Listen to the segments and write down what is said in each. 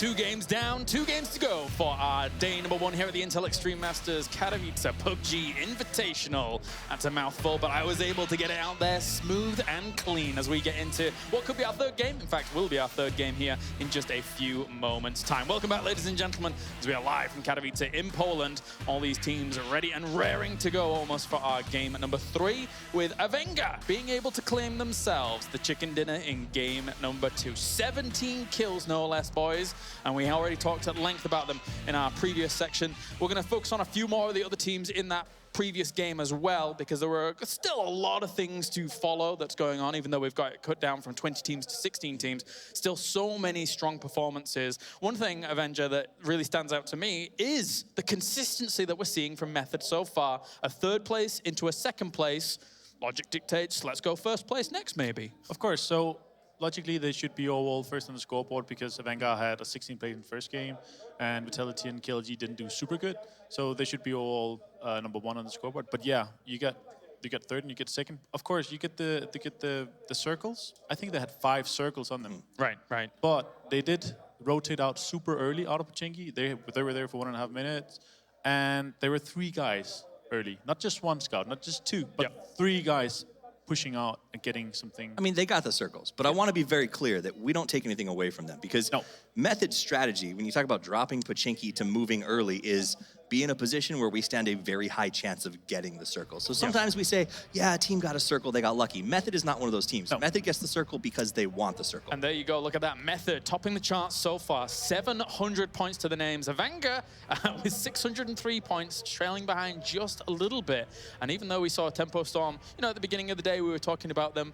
2 games down, 2 games to go for our day number 1 here at the Intel Extreme Masters Katowice PUBG Invitational. That's a mouthful, but I was able to get it out there smooth and clean as we get into what could be our 3rd game. In fact, will be our 3rd game here in just a few moments' time. Welcome back, ladies and gentlemen, as we are live from Katowice in Poland. All these teams are ready and raring to go almost for our game number 3, with Avenger being able to claim themselves the chicken dinner in game number 2. 17 kills, no less, boys. And we already talked at length about them in our previous section. We're going to focus on a few more of the other teams in that previous game as well, because there were still a lot of things to follow that's going on, even though we've got it cut down from 20 teams to 16 teams. Still so many strong performances. One thing, Avenger, that really stands out to me is the consistency that we're seeing from Method so far. A 3rd place into a 2nd place. Logic dictates, let's go 1st place next, maybe. Of course, so logically, they should be overall first on the scoreboard because Vanguard had a 16 play in the first game, and Vitality and KLG didn't do super good. So they should be overall number 1 on the scoreboard. But yeah, you get 3rd and you get 2nd. Of course, you get the circles. I think they had 5 circles on them. Right. But they did rotate out super early out of Pachinki. They were there for 1.5 minutes, and there were 3 guys early. Not just 1 scout, not just 2, but 3 guys pushing out and getting something. I mean, they got the circles, but I want to be very clear that we don't take anything away from them, because Method's strategy, when you talk about dropping Pachinki to moving early, is be in a position where we stand a very high chance of getting the circle. So sometimes we say, yeah, a team got a circle, they got lucky. Method is not one of those teams. Method gets the circle because they want the circle. And there you go, look at that. Method topping the charts so far. 700 points to the names. Avanga with 603 points, trailing behind just a little bit. And even though we saw a Tempo Storm, you know, at the beginning of the day, we were talking about them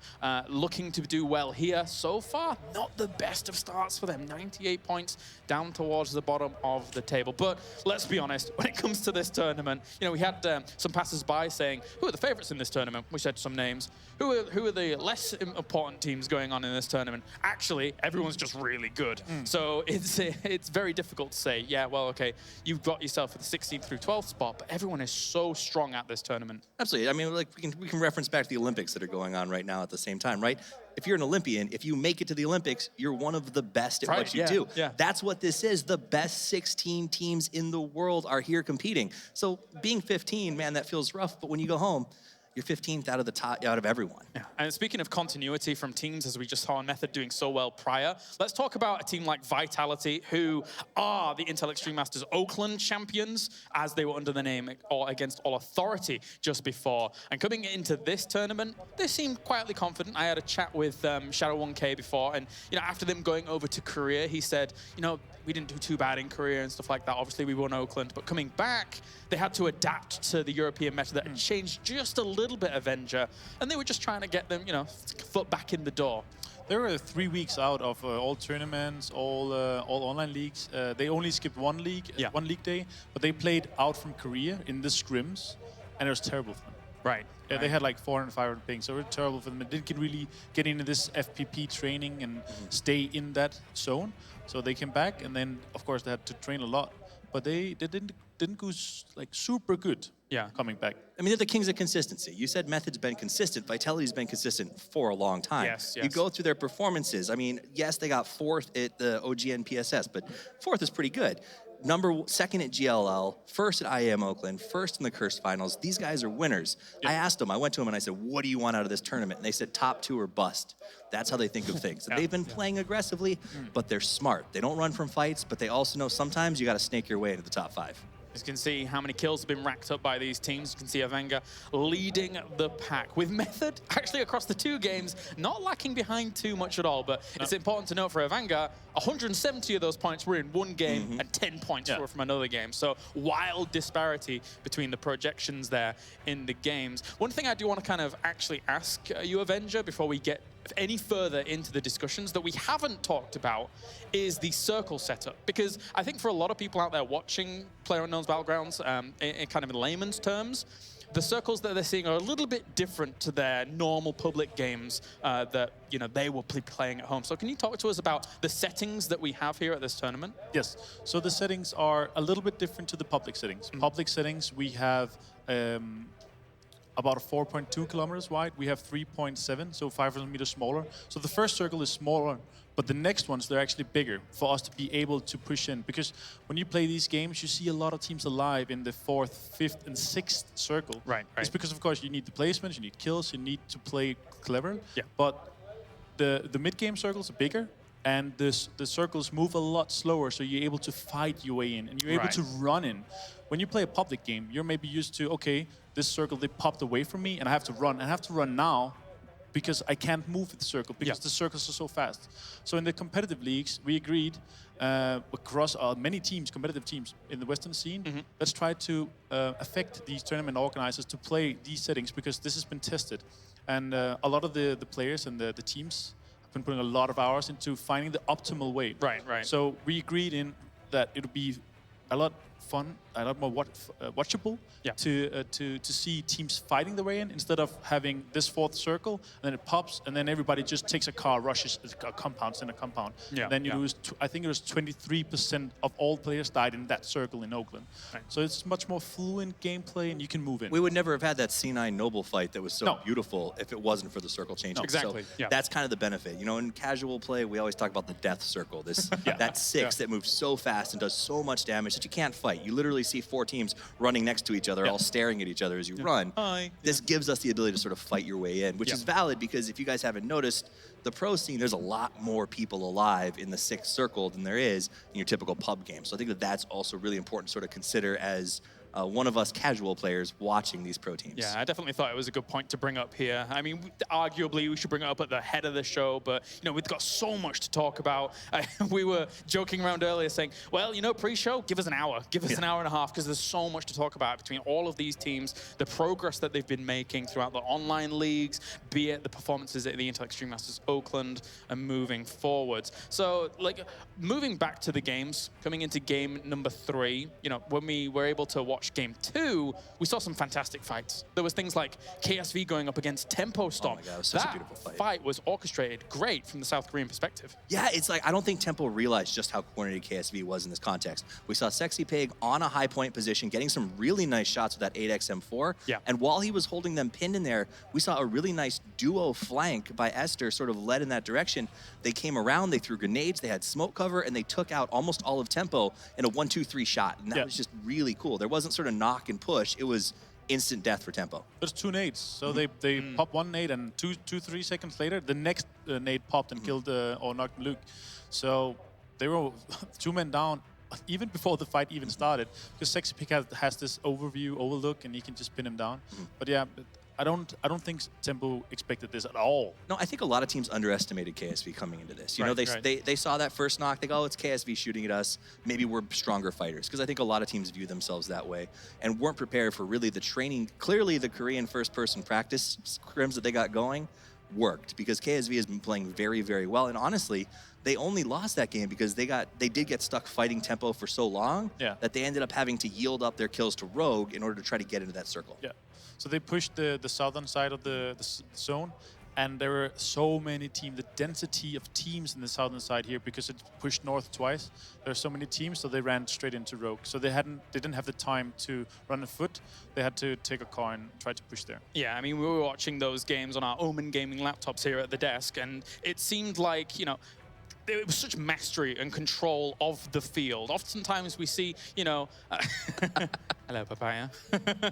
looking to do well here. So far, not the best of starts for them. 98 points down towards the bottom of the table. But let's be honest, when it comes to this tournament, you know, we had some passers-by saying, who are the favorites in this tournament? We said some names. Who are the less important teams going on in this tournament? Actually, everyone's just really good. So it's very difficult to say, yeah, well, okay, you've got yourself at the 16th through 12th spot, but everyone is so strong at this tournament. Absolutely. I mean, like we can reference back to the Olympics that are going on right now at the same time, right? If you're an Olympian, if you make it to the Olympics, you're one of the best at what you do. Yeah. That's what this is. The best 16 teams in the world are here competing. So being 15, man, that feels rough. But when you go home, you're 15th out of the top, out of everyone. Yeah. And speaking of continuity from teams, as we just saw Method doing so well prior, let's talk about a team like Vitality, who are the Intel Extreme Masters Oakland champions, as they were under the name or against All Authority just before. And coming into this tournament, they seemed quietly confident. I had a chat with Shadow 1K before, and you know, after them going over to Korea, he said, you know, we didn't do too bad in Korea and stuff like that. Obviously, we won Oakland, but coming back, they had to adapt to the European meta that had changed just a little bit, Avenger, and they were just trying to get them, you know, foot back in the door. They were 3 weeks out of all tournaments, all online leagues. They only skipped one league day, but they played out from Korea in the scrims, and it was terrible for them. Right. Yeah, they had like 400, 500 pings, so it was terrible for them. They didn't really get into this FPP training and stay in that zone. So they came back, and then of course they had to train a lot, but they didn't go like super good. Yeah, coming back. I mean, they're the kings of consistency. You said Method's been consistent. Vitality's been consistent for a long time. Yes. You go through their performances. I mean, yes, they got 4th at the OGN PSS, but 4th is pretty good. 2nd at GLL, 1st at IEM Oakland, 1st in the Cursed Finals. These guys are winners. I asked them, I went to them and I said, what do you want out of this tournament? And they said, top 2 or bust. That's how they think of things. They've been playing aggressively, but they're smart. They don't run from fights, but they also know sometimes you got to snake your way into the top 5. As you can see how many kills have been racked up by these teams. You can see Avenger leading the pack, with Method actually across the 2 games not lacking behind too much at all. But it's important to note for Avenger, 170 of those points were in 1 game and 10 points were from another game. So wild disparity between the projections there in the games. One thing I do want to kind of actually ask you, Avenger, before we get any further into the discussions that we haven't talked about, is the circle setup. Because I think for a lot of people out there watching PlayerUnknown's Battlegrounds, in kind of in layman's terms, the circles that they're seeing are a little bit different to their normal public games that they will be playing at home. So can you talk to us about the settings that we have here at this tournament? Yes. So the settings are a little bit different to the public settings. Public settings, we have about 4.2 kilometers wide. We have 3.7, so 500 meters smaller. So the first circle is smaller But the next ones, they're actually bigger for us to be able to push in. Because when you play these games, you see a lot of teams alive in the 4th, 5th, and 6th circle. Right. It's because, of course, you need the placements, you need kills, you need to play clever. Yeah. But the mid-game circles are bigger, and the circles move a lot slower, so you're able to fight your way in, and you're able Right. to run in. When you play a public game, you're maybe used to, okay, this circle, they popped away from me, and I have to run. I have to run now because I can't move with the circle, because the circles are so fast. So in the competitive leagues, we agreed across many teams, competitive teams in the Western scene, let's try to affect these tournament organizers to play these settings, because this has been tested. And a lot of the players and the teams have been putting a lot of hours into finding the optimal way. Right. So we agreed in that it would be a lot fun, a lot more watchable to see teams fighting the way in, instead of having this 4th circle and then it pops and then everybody just takes a car, rushes a compound in a compound. Yeah, Then you lose. I think it was 23% of all players died in that circle in Oakland. Right. So it's much more fluent gameplay, and you can move in. We would never have had that C9 Noble fight that was so No. beautiful if it wasn't for the circle changes. Exactly, So yeah. that's kind of the benefit. You know, in casual play, we always talk about the death circle. This that 6 that moves so fast and does so much damage that you can't fight. You literally see 4 teams running next to each other, all staring at each other as you run. Hi. This gives us the ability to sort of fight your way in, which is valid, because if you guys haven't noticed, the pro scene, there's a lot more people alive in the 6th circle than there is in your typical pub game. So I think that that's also really important to sort of consider as one of us casual players watching these pro teams. Yeah, I definitely thought it was a good point to bring up here. I mean, arguably, we should bring it up at the head of the show, but, you know, we've got so much to talk about. We were joking around earlier saying, well, you know, pre-show, give us an hour. Give us an hour and a half, because there's so much to talk about between all of these teams, the progress that they've been making throughout the online leagues, be it the performances at the Intel Extreme Masters Oakland, and moving forwards. So, like, moving back to the games, coming into game number 3, you know, when we were able to watch game 2, we saw some fantastic fights. There was things like KSV going up against Tempo Storm. Oh my God, it was such a that beautiful fight. fight was orchestrated great from the South Korean perspective. Yeah, it's like, I don't think Tempo realized just how coordinated KSV was in this context. We saw Sexy Pig on a high point position, getting some really nice shots with that 8XM4. Yeah. And while he was holding them pinned in there, we saw a really nice duo flank by Esther sort of led in that direction. They came around, they threw grenades, they had smoke cover, and they took out almost all of Tempo in a 1-2-3 shot. And that was just really cool. There wasn't sort of knock and push. It was instant death for Tempo. There's 2 nades, so they pop 1 nade, and 3 seconds later, the next nade popped and killed or knocked Luke. So they were 2 men down even before the fight even started, because Sexy Pig has this overlook, and he can just pin him down. But yeah, I don't think Tempo expected this at all. No, I think a lot of teams underestimated KSV coming into this. You know, Right. they saw that first knock, they go, oh, it's KSV shooting at us. Maybe we're stronger fighters, because I think a lot of teams view themselves that way and weren't prepared for really the training. Clearly, the Korean first-person practice scrims that they got going worked, because KSV has been playing very, very well. And honestly, they only lost that game because they did get stuck fighting Tempo for so long that they ended up having to yield up their kills to Rogue in order to try to get into that circle. Yeah. So they pushed the southern side of the zone, and there were so many teams, the density of teams in the southern side here, because it pushed north twice. There are so many teams, so they ran straight into Rogue. So they didn't have the time to run a foot. They had to take a car and try to push there. Yeah, I mean, we were watching those games on our Omen gaming laptops here at the desk, and it seemed like, you know, there was such mastery and control of the field. Oftentimes we see, you know, hello, Papaya.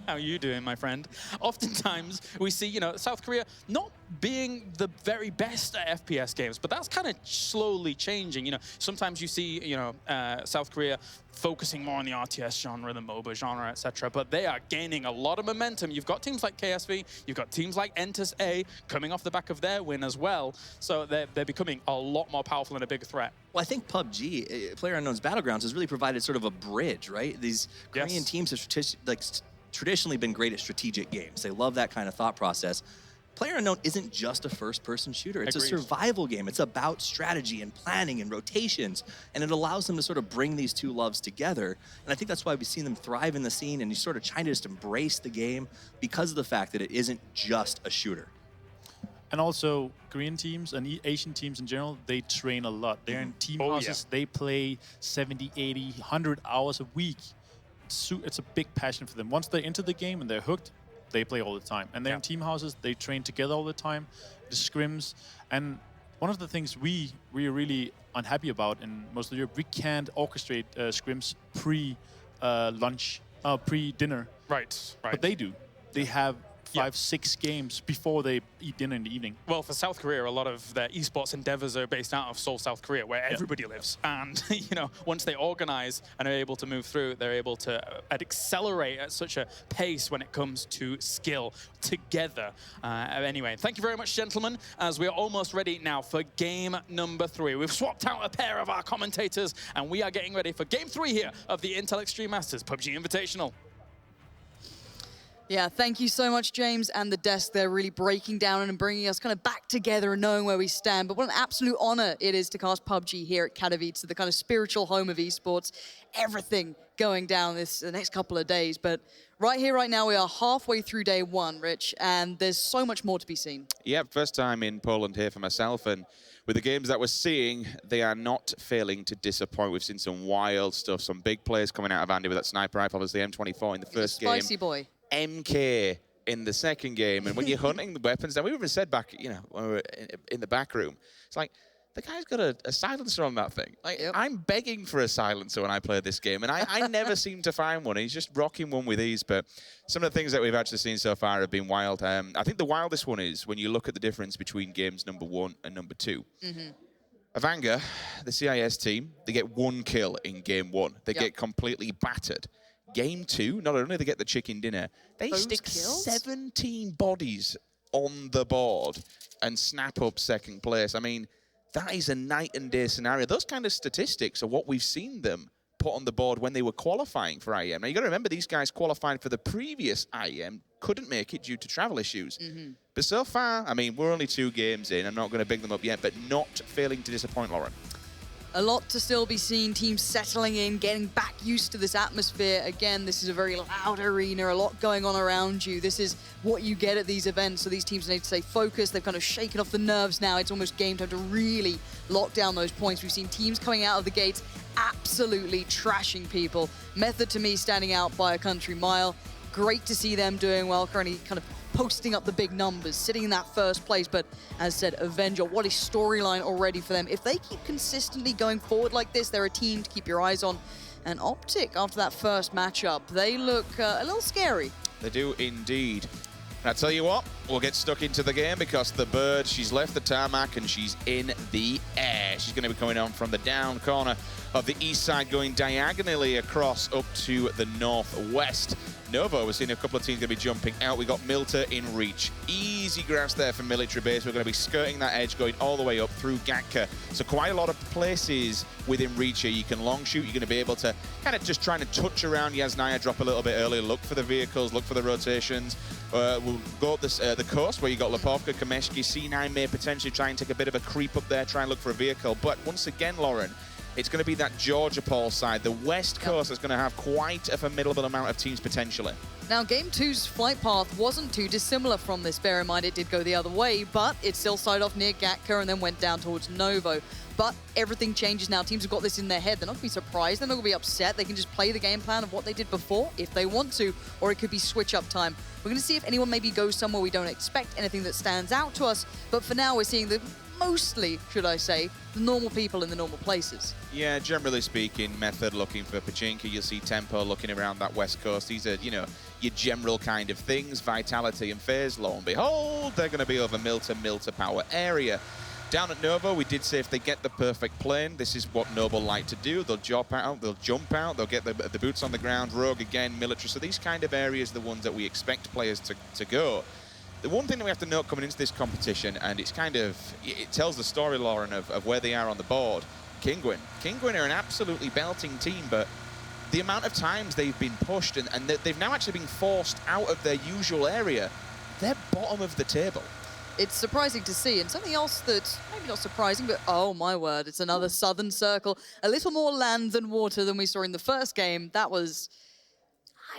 How are you doing, my friend? Oftentimes we see, you know, South Korea not being the very best at FPS games, but that's kind of slowly changing. You know, sometimes you see, you know, South Korea focusing more on the RTS genre, the MOBA genre, etc. But they are gaining a lot of momentum. You've got teams like KSV, you've got teams like Entus A coming off the back of their win as well. So they're becoming a lot more powerful and a bigger threat. Well, I think PUBG, PlayerUnknown's Battlegrounds, has really provided sort of a bridge, right? These Korean teams have traditionally been great at strategic games. They love that kind of thought process. PlayerUnknown isn't just a first-person shooter. It's a survival game. It's about strategy and planning and rotations, and it allows them to sort of bring these two loves together. And I think that's why we've seen them thrive in the scene, and you sort of trying to just embrace the game because of the fact that it isn't just a shooter. And also, Korean teams and Asian teams in general, they train a lot. They're in team houses. They play 70, 80, 100 hours a week. It's a big passion for them. Once they're into the game and they're hooked, they play all the time. And they're in team houses. They train together all the time. The scrims. And One of the things we are really unhappy about in most of Europe, we can't orchestrate scrims pre-lunch, pre-dinner. Right. But they do. They have 5-6 games before they eat dinner in the evening. Well, for South Korea, a lot of their esports endeavors are based out of Seoul, South Korea, where everybody lives. And, you know, once they organize and are able to move through, they're able to accelerate at such a pace when it comes to skill together. Anyway, thank you very much, gentlemen, as we are almost ready now for game number 3. We've swapped out a pair of our commentators, and we are getting ready for game 3 here of the Intel Extreme Masters PUBG Invitational. Yeah, thank you so much, James, and the desk there really breaking down and bringing us kind of back together and knowing where we stand. But what an absolute honor it is to cast PUBG here at Katowice, the kind of spiritual home of esports. Everything going down the next couple of days. But right here, right now, we are halfway through day 1, Rich, and there's so much more to be seen. Yeah, first time in Poland here for myself, and with the games that we're seeing, they are not failing to disappoint. We've seen some wild stuff, some big players coming out of Andy with that sniper rifle, obviously M24 in the first game. Spicy boy. MK in the second game, and when you're hunting the weapons, and we even said back, you know, when we were in the back room, it's like, the guy's got a silencer on that thing. Like, I'm begging for a silencer when I play this game, and I never seem to find one. He's just rocking one with ease, but some of the things that we've actually seen so far have been wild. I think the wildest one is when you look at the difference between games number 1 and number 2. Avanga, the CIS team, they get 1 kill in game 1. They get completely battered. Game 2, not only they get the chicken dinner, they stick kills? 17 bodies on the board and snap up second place. I mean, that is a night and day scenario. Those kind of statistics are what we've seen them put on the board when they were qualifying for IEM. Now, you got to remember, these guys qualified for the previous IEM, couldn't make it due to travel issues. But so far, I mean, we're only 2 games in. I'm not going to big them up yet, but not failing to disappoint, Lauren. A lot to still be seen, teams settling in, getting back used to this atmosphere. Again, this is a very loud arena, a lot going on around you. This is what you get at these events, so these teams need to stay focused. They've kind of shaken off the nerves now. It's almost game time to really lock down those points. We've seen teams coming out of the gates absolutely trashing people. Method, to me, standing out by a country mile. Great to see them doing well, currently kind of posting up the big numbers, sitting in that first place. But as said, Avenger, what a storyline already for them. If they keep consistently going forward like this, they're a team to keep your eyes on. And Optic, after that first matchup, they look a little scary. They do indeed. And I tell you what, we'll get stuck into the game because the bird, she's left the tarmac and she's in the air. She's going to be coming on from the down corner of the east side, going diagonally across up to the northwest. Novo, we're seeing a couple of teams going to be jumping out. We got Milta in reach. Easy grasp there for military base. We're going to be skirting that edge, going all the way up through Gatka. So quite a lot of places within reach here. You can long shoot. You're going to be able to kind of just trying to touch around Yasnaya, drop a little bit early, look for the vehicles, look for the rotations. We'll go up the coast where you got Lepovka, Kameshki. C9 may potentially try and take a bit of a creep up there, try and look for a vehicle. But once again, Lauren, it's going to be that Georgia Paul side. The west coast is going to have quite a formidable amount of teams potentially. Now, Game 2's flight path wasn't too dissimilar from this. Bear in mind, it did go the other way, but it still started off near Gatka and then went down towards Novo. But everything changes now. Teams have got this in their head. They're not going to be surprised. They're not going to be upset. They can just play the game plan of what they did before if they want to, or it could be switch-up time. We're going to see if anyone maybe goes somewhere we don't expect, anything that stands out to us. But for now, we're seeing the mostly, should I say, the normal people in the normal places. Yeah, generally speaking, Method looking for Pachinko. You'll see Tempo looking around that west coast. These are, you know, your general kind of things. Vitality and FaZe, lo and behold, they're going to be over Milta Power area. Down at Novo, we did say if they get the perfect plane, this is what Noble like to do. They'll jump out, they'll get the boots on the ground, Rogue again, military. So these kind of areas are the ones that we expect players to go. The one thing that we have to note coming into this competition, and it's kind of, it tells the story, Lauren, of where they are on the board. Kinguin are an absolutely belting team, but the amount of times they've been pushed and they've now actually been forced out of their usual area, they're bottom of the table. It's surprising to see, and something else that's maybe not surprising, but oh my word, it's another Southern Circle. A little more land than water than we saw in the first game. That was,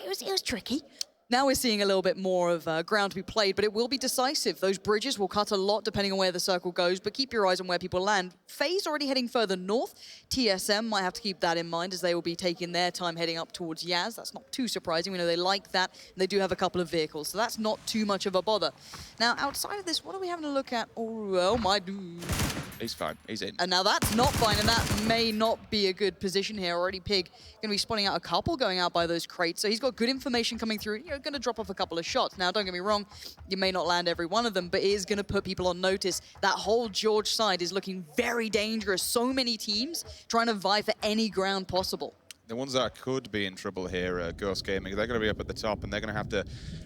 it was tricky. Now we're seeing a little bit more of ground to be played, but it will be decisive. Those bridges will cut a lot depending on where the circle goes, but keep your eyes on where people land. FaZe already heading further north. TSM might have to keep that in mind as they will be taking their time heading up towards Yaz. That's not too surprising. We know they like that, and they do have a couple of vehicles, so that's not too much of a bother. Now, outside of this, what are we having a look at? Oh my dude. He's fine. He's in. And now that's not fine, and that may not be a good position here. Already Pig going to be spotting out a couple going out by those crates, so he's got good information coming through. You're going to drop off a couple of shots. Now, don't get me wrong, you may not land every one of them, but it is going to put people on notice. That whole George side is looking very dangerous. So many teams trying to vie for any ground possible. The ones that could be in trouble here, Ghost Gaming, they're going to be up at the top, and they're going to have to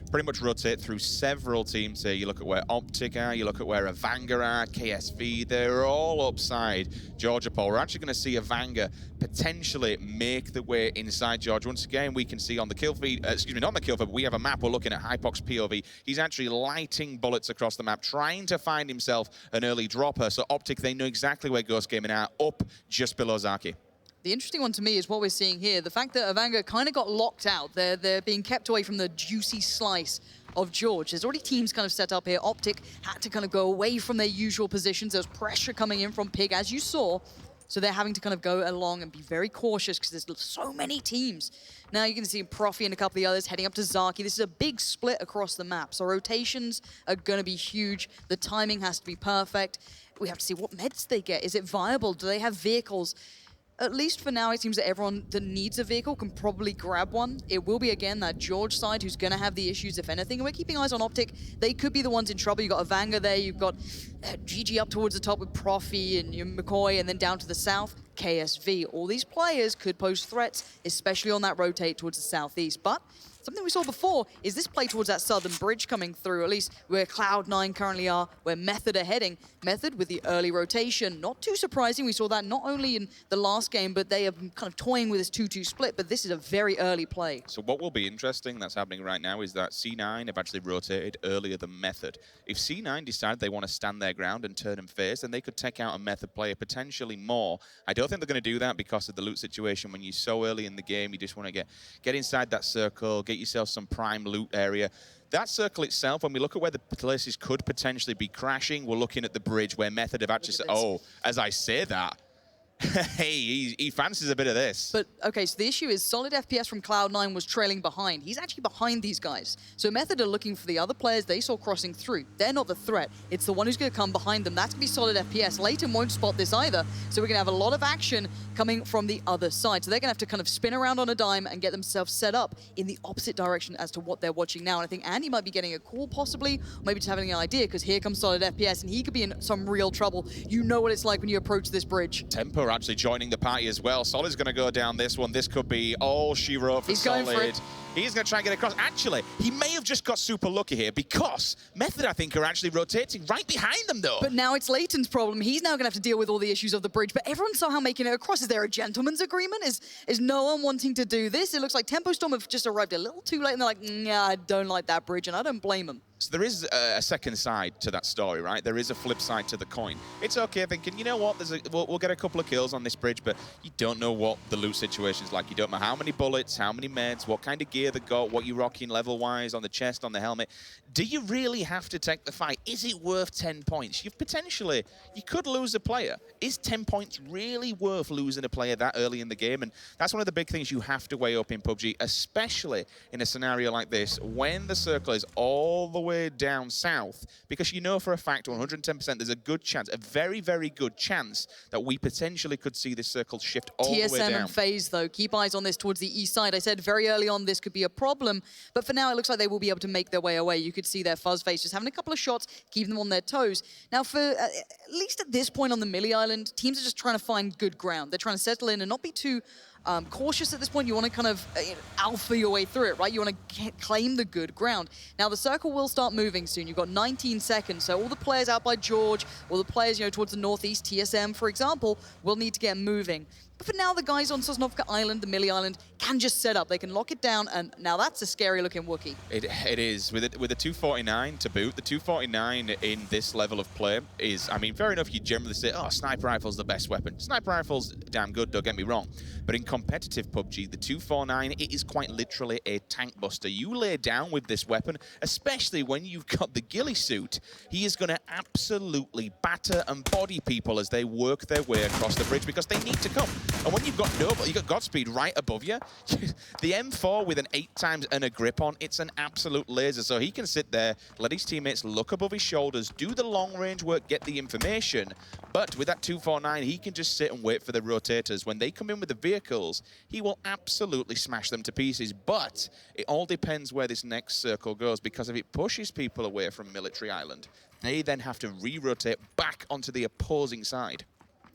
pretty much rotate through several teams here. You look at where Optic are, you look at where Avanga are, KSV, they're all upside Georgia Pole. We're actually going to see Avanga potentially make the way inside Georgia. Once again, we can see on the kill feed, excuse me, not on the kill feed, but we have a map. We're looking at Hypox POV. He's actually lighting bullets across the map, trying to find himself an early dropper. So Optic, they know exactly where Ghost Gaming are, up just below Zaki. The interesting one to me is what we're seeing here. The fact that Avanga kind of got locked out. They're being kept away from the juicy slice of George. There's already teams kind of set up here. Optic had to kind of go away from their usual positions. There's pressure coming in from Pig, as you saw. So they're having to kind of go along and be very cautious because there's so many teams. Now you can see Profi and a couple of the others heading up to Zaki. This is a big split across the map. So rotations are going to be huge. The timing has to be perfect. We have to see what meds they get. Is it viable? Do they have vehicles? At least for now, it seems that everyone that needs a vehicle can probably grab one. It will be, again, that George side who's going to have the issues, if anything. And we're keeping eyes on Optic. They could be the ones in trouble. You've got Avanga there. You've got GG up towards the top with Profi and McCoy, and then down to the south, KSV. All these players could pose threats, especially on that rotate towards the southeast. But something we saw before is this play towards that southern bridge coming through, at least where Cloud9 currently are, where Method are heading. Method with the early rotation. Not too surprising. We saw that not only in the last game, but they have been kind of toying with this 2-2 split, but this is a very early play. So what will be interesting that's happening right now is that C9 have actually rotated earlier than Method. If C9 decide they want to stand their ground and turn and face, then they could take out a Method player, potentially more. I don't think they're going to do that because of the loot situation. When you're so early in the game, you just want to get inside that circle, get yourself some prime loot area. That circle itself, when we look at where the places could potentially be crashing, we're looking at the bridge where Method have actually said, oh, as I say that, hey, he fancies a bit of this. But, okay, so the issue is solid FPS from Cloud9 was trailing behind. He's actually behind these guys. So Method are looking for the other players they saw crossing through. They're not the threat. It's the one who's going to come behind them. That's going to be solid FPS. Leighton won't spot this either. So we're going to have a lot of action coming from the other side. So they're going to have to kind of spin around on a dime and get themselves set up in the opposite direction as to what they're watching now. And I think Andy might be getting a call possibly, or maybe just having an idea, because here comes solid FPS, and he could be in some real trouble. You know what it's like when you approach this bridge. Tempo actually joining the party as well. Solid's going to go down this one. This could be all she wrote for Solid. Going for it. He's going to try and get across. Actually, he may have just got super lucky here because Method, I think, are actually rotating right behind them, though. But now it's Leighton's problem. He's now going to have to deal with all the issues of the bridge, but everyone's somehow making it across. Is there a gentleman's agreement? Is no one wanting to do this? It looks like Tempo Storm have just arrived a little too late, and they're like, nah, I don't like that bridge, and I don't blame them. So there is a second side to that story, right? There is a flip side to the coin. It's okay thinking, you know what, we'll get a couple of kills on this bridge, but you don't know what the loot situation is like. You don't know how many bullets, how many meds, what kind of gear they got, what you're rocking level-wise on the chest, on the helmet. Do you really have to take the fight? Is it worth 10 points? You could lose a player. Is 10 points really worth losing a player that early in the game? And that's one of the big things you have to weigh up in PUBG, especially in a scenario like this, when the circle is all the way down south, because you know for a fact 110% there's a good chance, a very, very good chance that we potentially could see this circle shift all the way down. TSM and FaZe, though, keep eyes on this towards the east side. I said very early on this could be a problem, but for now it looks like they will be able to make their way away. You could see their Fuzz face just having a couple of shots, keeping them on their toes. Now, for at least at this point on the Millie Island, teams are just trying to find good ground. They're trying to settle in and not be too cautious at this point. You want to kind of alpha your way through it, right? You want to claim the good ground. Now, the circle will start moving soon. You've got 19 seconds, so all the players out by George, all the players, towards the northeast, TSM, for example, will need to get moving. But for now, the guys on Sosnovka Island, the Millie Island, can just set up. They can lock it down, and now that's a scary-looking Wookiee. It is. With the 249 to boot, the 249 in this level of play is, I mean, fair enough, you generally say, oh, sniper rifle's the best weapon. Sniper rifle's damn good, don't get me wrong. But in competitive PUBG, the 249, it is quite literally a tank buster. You lay down with this weapon, especially when you've got the ghillie suit, he is going to absolutely batter and body people as they work their way across the bridge because they need to come. And when you've got Godspeed right above you, the M4 with an 8 times and a grip on, it's an absolute laser. So he can sit there, let his teammates look above his shoulders, do the long range work, get the information. But with that 249, he can just sit and wait for the rotators. When they come in with the vehicles, he will absolutely smash them to pieces. But it all depends where this next circle goes, because if it pushes people away from Military Island, they then have to re-rotate back onto the opposing side.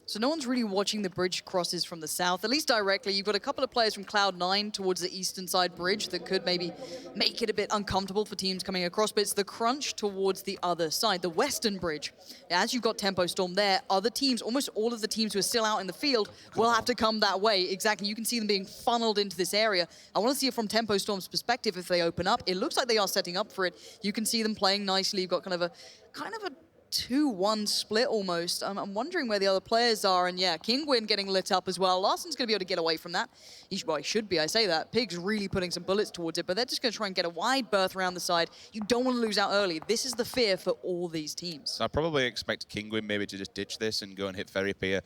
So no one's really watching the bridge crosses from the south, at least directly. You've got a couple of players from Cloud9 towards the eastern side bridge that could maybe make it a bit uncomfortable for teams coming across, but it's the crunch towards the other side, the western bridge. As you've got Tempo Storm there, other teams, almost all of the teams who are still out in the field, will have to come that way. Exactly, you can see them being funneled into this area. I want to see it from Tempo Storm's perspective if they open up. It looks like they are setting up for it. You can see them playing nicely. You've got kind of a 2-1 split almost. I'm wondering where the other players are, and yeah, Kingwin getting lit up as well. Larsen's going to be able to get away from that. He should be, I say that. Pig's really putting some bullets towards it, but they're just going to try and get a wide berth around the side. You don't want to lose out early. This is the fear for all these teams. So I probably expect Kingwin maybe to just ditch this and go and hit Ferry Pier.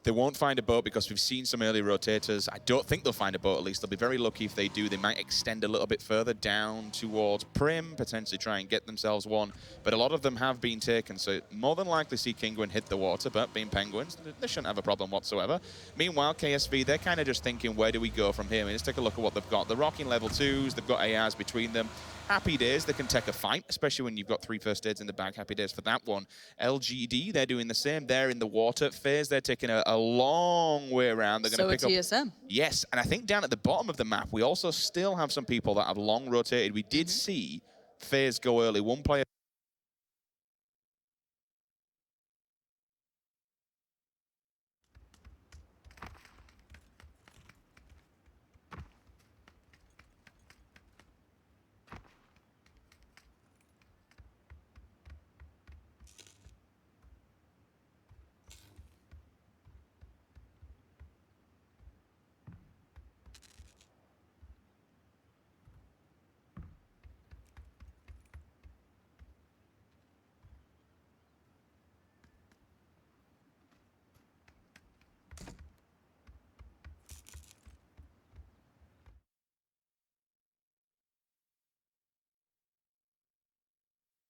They won't find a boat because we've seen some early rotators. I don't think they'll find a boat, at least. They'll be very lucky if they do. They might extend a little bit further down towards Prim, potentially try and get themselves one. But a lot of them have been taken, so more than likely see Kingwin hit the water, but being Penguins, they shouldn't have a problem whatsoever. Meanwhile, KSV, they're kind of just thinking, where do we go from here? I mean, let's take a look at what they've got. They're rocking level 2s, they've got ARs between them. Happy days, they can take a fight, especially when you've got 3 first aids in the bag. Happy days for that one. LGD, they're doing the same. They're in the water. FaZe, they're taking a long way around. They're going to pick TSM. up. Yes, and I think down at the bottom of the map, we also still have some people that have long rotated. We did see FaZe go early. One player.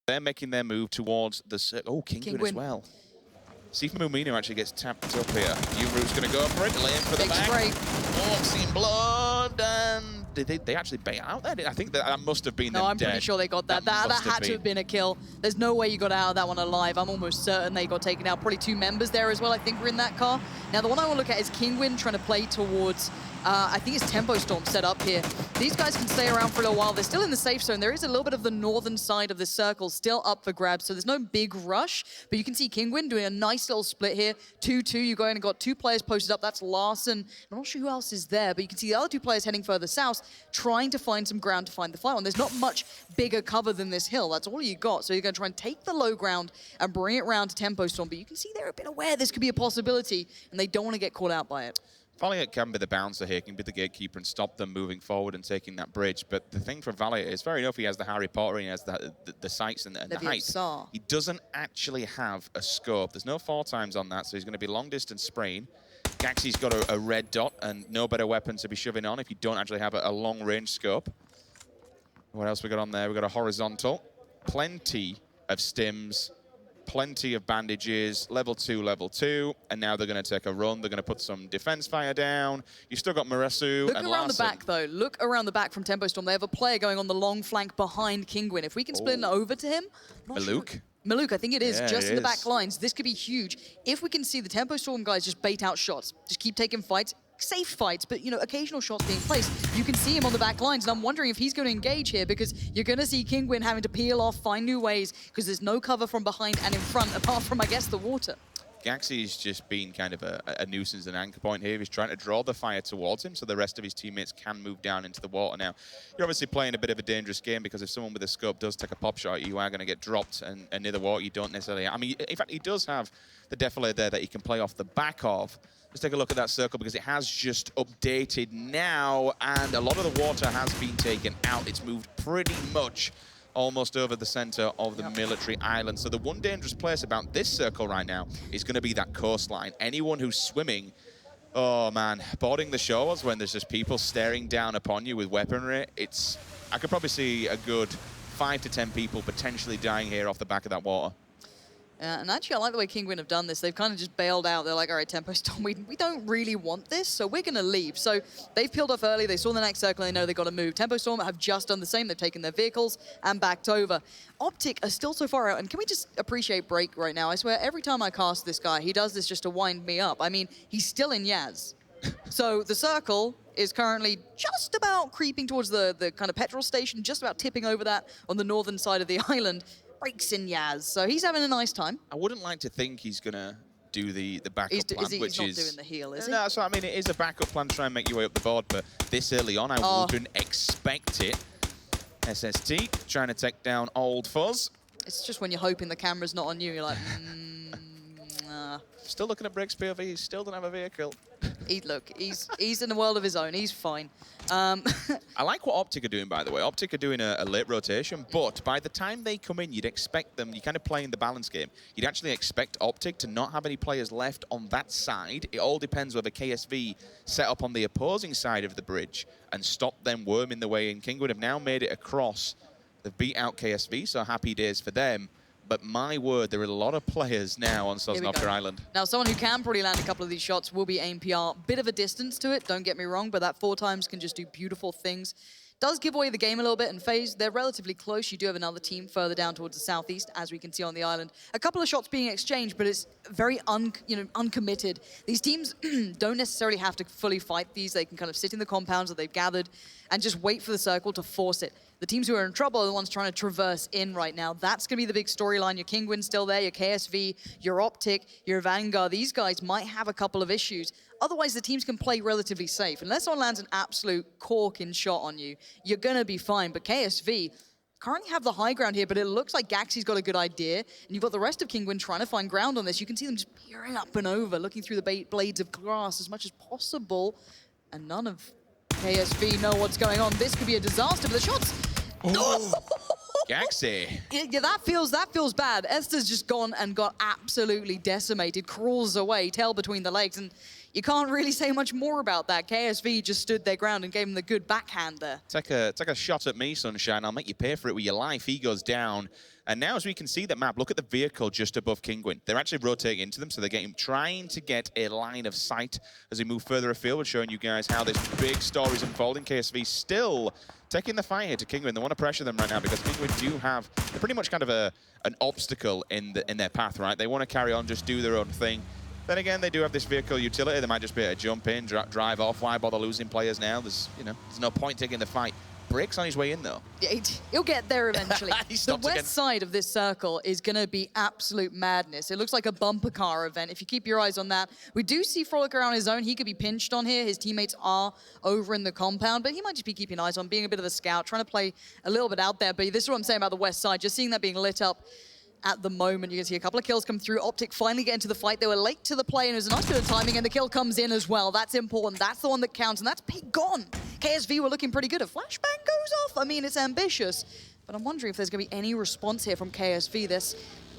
They're making their move towards the... Oh, Kingwin as well. See if Mumino actually gets tapped up here. Uru's going to go for it, laying for the back. Walks in blood, and did they actually bait out there? I think that must have been them I'm dead. pretty sure they got that. That had to have been a kill. There's no way you got out of that one alive. I'm almost certain they got taken out. Probably 2 members there as well, I think, were in that car. Now, the one I want to look at is Kingwin trying to play towards... I think it's Tempo Storm set up here. These guys can stay around for a little while. They're still in the safe zone. There is a little bit of the northern side of the circle still up for grabs, so there's no big rush. But you can see Kingwin doing a nice little split here. 2-2, you go in and got 2 players posted up. That's Larsen. I'm not sure who else is there, but you can see the other 2 players heading further south, trying to find some ground to find the fight on. There's not much bigger cover than this hill. That's all you got. So you're going to try and take the low ground and bring it around to Tempo Storm. But you can see they're a bit aware this could be a possibility, and they don't want to get caught out by it. Valiant can be the bouncer here, can be the gatekeeper and stop them moving forward and taking that bridge. But the thing for Valiant is, fair enough, he has the Harry Potter, he has the sights and the height. He doesn't actually have a scope. There's no 4 times on that, so he's going to be long distance spraying. Gaxy's got a red dot and no better weapon to be shoving on if you don't actually have a long range scope. What else we got on there? We got a horizontal, plenty of stims, plenty of bandages, level 2, and now they're going to take a run. They're going to put some defense fire down. You've still got Marasu and Look around the back, though. Look around the back from Tempo Storm. They have a player going on the long flank behind Kingwin. If we can split it over to him... Maluk? Maluk, I think it is, Yeah, just in the back lines. This could be huge. If we can see the Tempo Storm guys just bait out shots, just keep taking fights, safe fights, but, you know, occasional shots being placed. You can see him on the back lines, and I'm wondering if he's going to engage here, because you're going to see Kingwin having to peel off, find new ways, because there's no cover from behind and in front, apart from, I guess, the water. Gaxie's just been kind of a nuisance and anchor point here. He's trying to draw the fire towards him so the rest of his teammates can move down into the water. Now, you're obviously playing a bit of a dangerous game because if someone with a scope does take a pop shot, you are going to get dropped, and near the water you don't necessarily... I mean, in fact, he does have the defilade there that he can play off the back of. Let's take a look at that circle because it has just updated now, and a lot of the water has been taken out. It's moved pretty much almost over the center of the military island. So the one dangerous place about this circle right now is going to be that coastline. Anyone who's swimming, oh man, boarding the shores when there's just people staring down upon you with weaponry, I could probably see a good 5 to 10 people potentially dying here off the back of that water. And actually, I like the way Kinguin have done this. They've kind of just bailed out. They're like, all right, Tempo Storm, we don't really want this, so we're going to leave. So they've peeled off early. They saw the next circle, and they know they've got to move. Tempo Storm have just done the same. They've taken their vehicles and backed over. Optic are still so far out, and can we just appreciate Break right now? I swear, every time I cast this guy, he does this just to wind me up. I mean, he's still in Yaz. So the circle is currently just about creeping towards the kind of petrol station, just about tipping over that on the northern side of the island. Breaks in Yaz, so he's having a nice time. I wouldn't like to think he's going to do the backup plan, He's not doing the heal, is he? No, so I mean, it is a backup plan to try and make your way up the board, but this early on, I wouldn't expect it. SST trying to take down Old Fuzz. It's just when you're hoping the camera's not on you, you're like, Still looking at Brick's POV, he still don't have a vehicle. He's in a world of his own. He's fine. I like what Optic are doing, by the way. Optic are doing a late rotation, but by the time they come in, you'd expect them, you're kind of playing the balance game. You'd actually expect Optic to not have any players left on that side. It all depends whether KSV set up on the opposing side of the bridge and stop them worming the way in. Kinguin have now made it across. They've beat out KSV, so happy days for them. But my word, there are a lot of players now on Sosnovka Island. Now, someone who can probably land a couple of these shots will be AIM-PR. Bit of a distance to it, don't get me wrong, but that 4 times can just do beautiful things. Does give away the game a little bit, and FaZe, they're relatively close. You do have another team further down towards the southeast, as we can see on the island. A couple of shots being exchanged, but it's very uncommitted. These teams don't necessarily have to fully fight these. They can kind of sit in the compounds that they've gathered and just wait for the circle to force it. The teams who are in trouble are the ones trying to traverse in right now. That's going to be the big storyline. Your Kinguin still there, your KSV, your Optic, your Vanguard. These guys might have a couple of issues. Otherwise, the teams can play relatively safe. Unless someone lands an absolute corking shot on you, you're going to be fine. But KSV currently have the high ground here, but it looks like Gaxie's got a good idea. And you've got the rest of Kinguin trying to find ground on this. You can see them just peering up and over, looking through the blades of glass as much as possible. And none of KSV know what's going on. This could be a disaster, but the shots... Oh. Gaxie. Yeah, that feels bad. Esther's just gone and got absolutely decimated, crawls away, tail between the legs, and you can't really say much more about that. KSV just stood their ground and gave him the good backhand there. Take a shot at me, Sunshine. I'll make you pay for it with your life. He goes down. And now, as we can see that map, look at the vehicle just above Kinguin. They're actually rotating into them, so they're trying to get a line of sight as we move further afield, showing you guys how this big story is unfolding. KSV still taking the fight here to Kinguin. They want to pressure them right now because Kinguin do have pretty much kind of an obstacle in their path, right? They want to carry on, just do their own thing. Then again, they do have this vehicle utility. They might just be able to jump in, drive off. Why bother losing players now? There's no point taking the fight. Brick's on his way in, though. Yeah, he'll get there eventually. The west again. side of this circle is going to be absolute madness. It looks like a bumper car event. If you keep your eyes on that, we do see Frolic on his own. He could be pinched on here. His teammates are over in the compound, but he might just be keeping eyes on, being a bit of a scout, trying to play a little bit out there. But this is what I'm saying about the west side. Just seeing that being lit up at the moment. You can see a couple of kills come through. Optic finally get into the fight. They were late to the play, and it was a nice bit of timing, and the kill comes in as well. That's important. That's the one that counts, and that's Pete gone. KSV were looking pretty good. A flashbang goes off. I mean, it's ambitious, but I'm wondering if there's going to be any response here from KSV. They're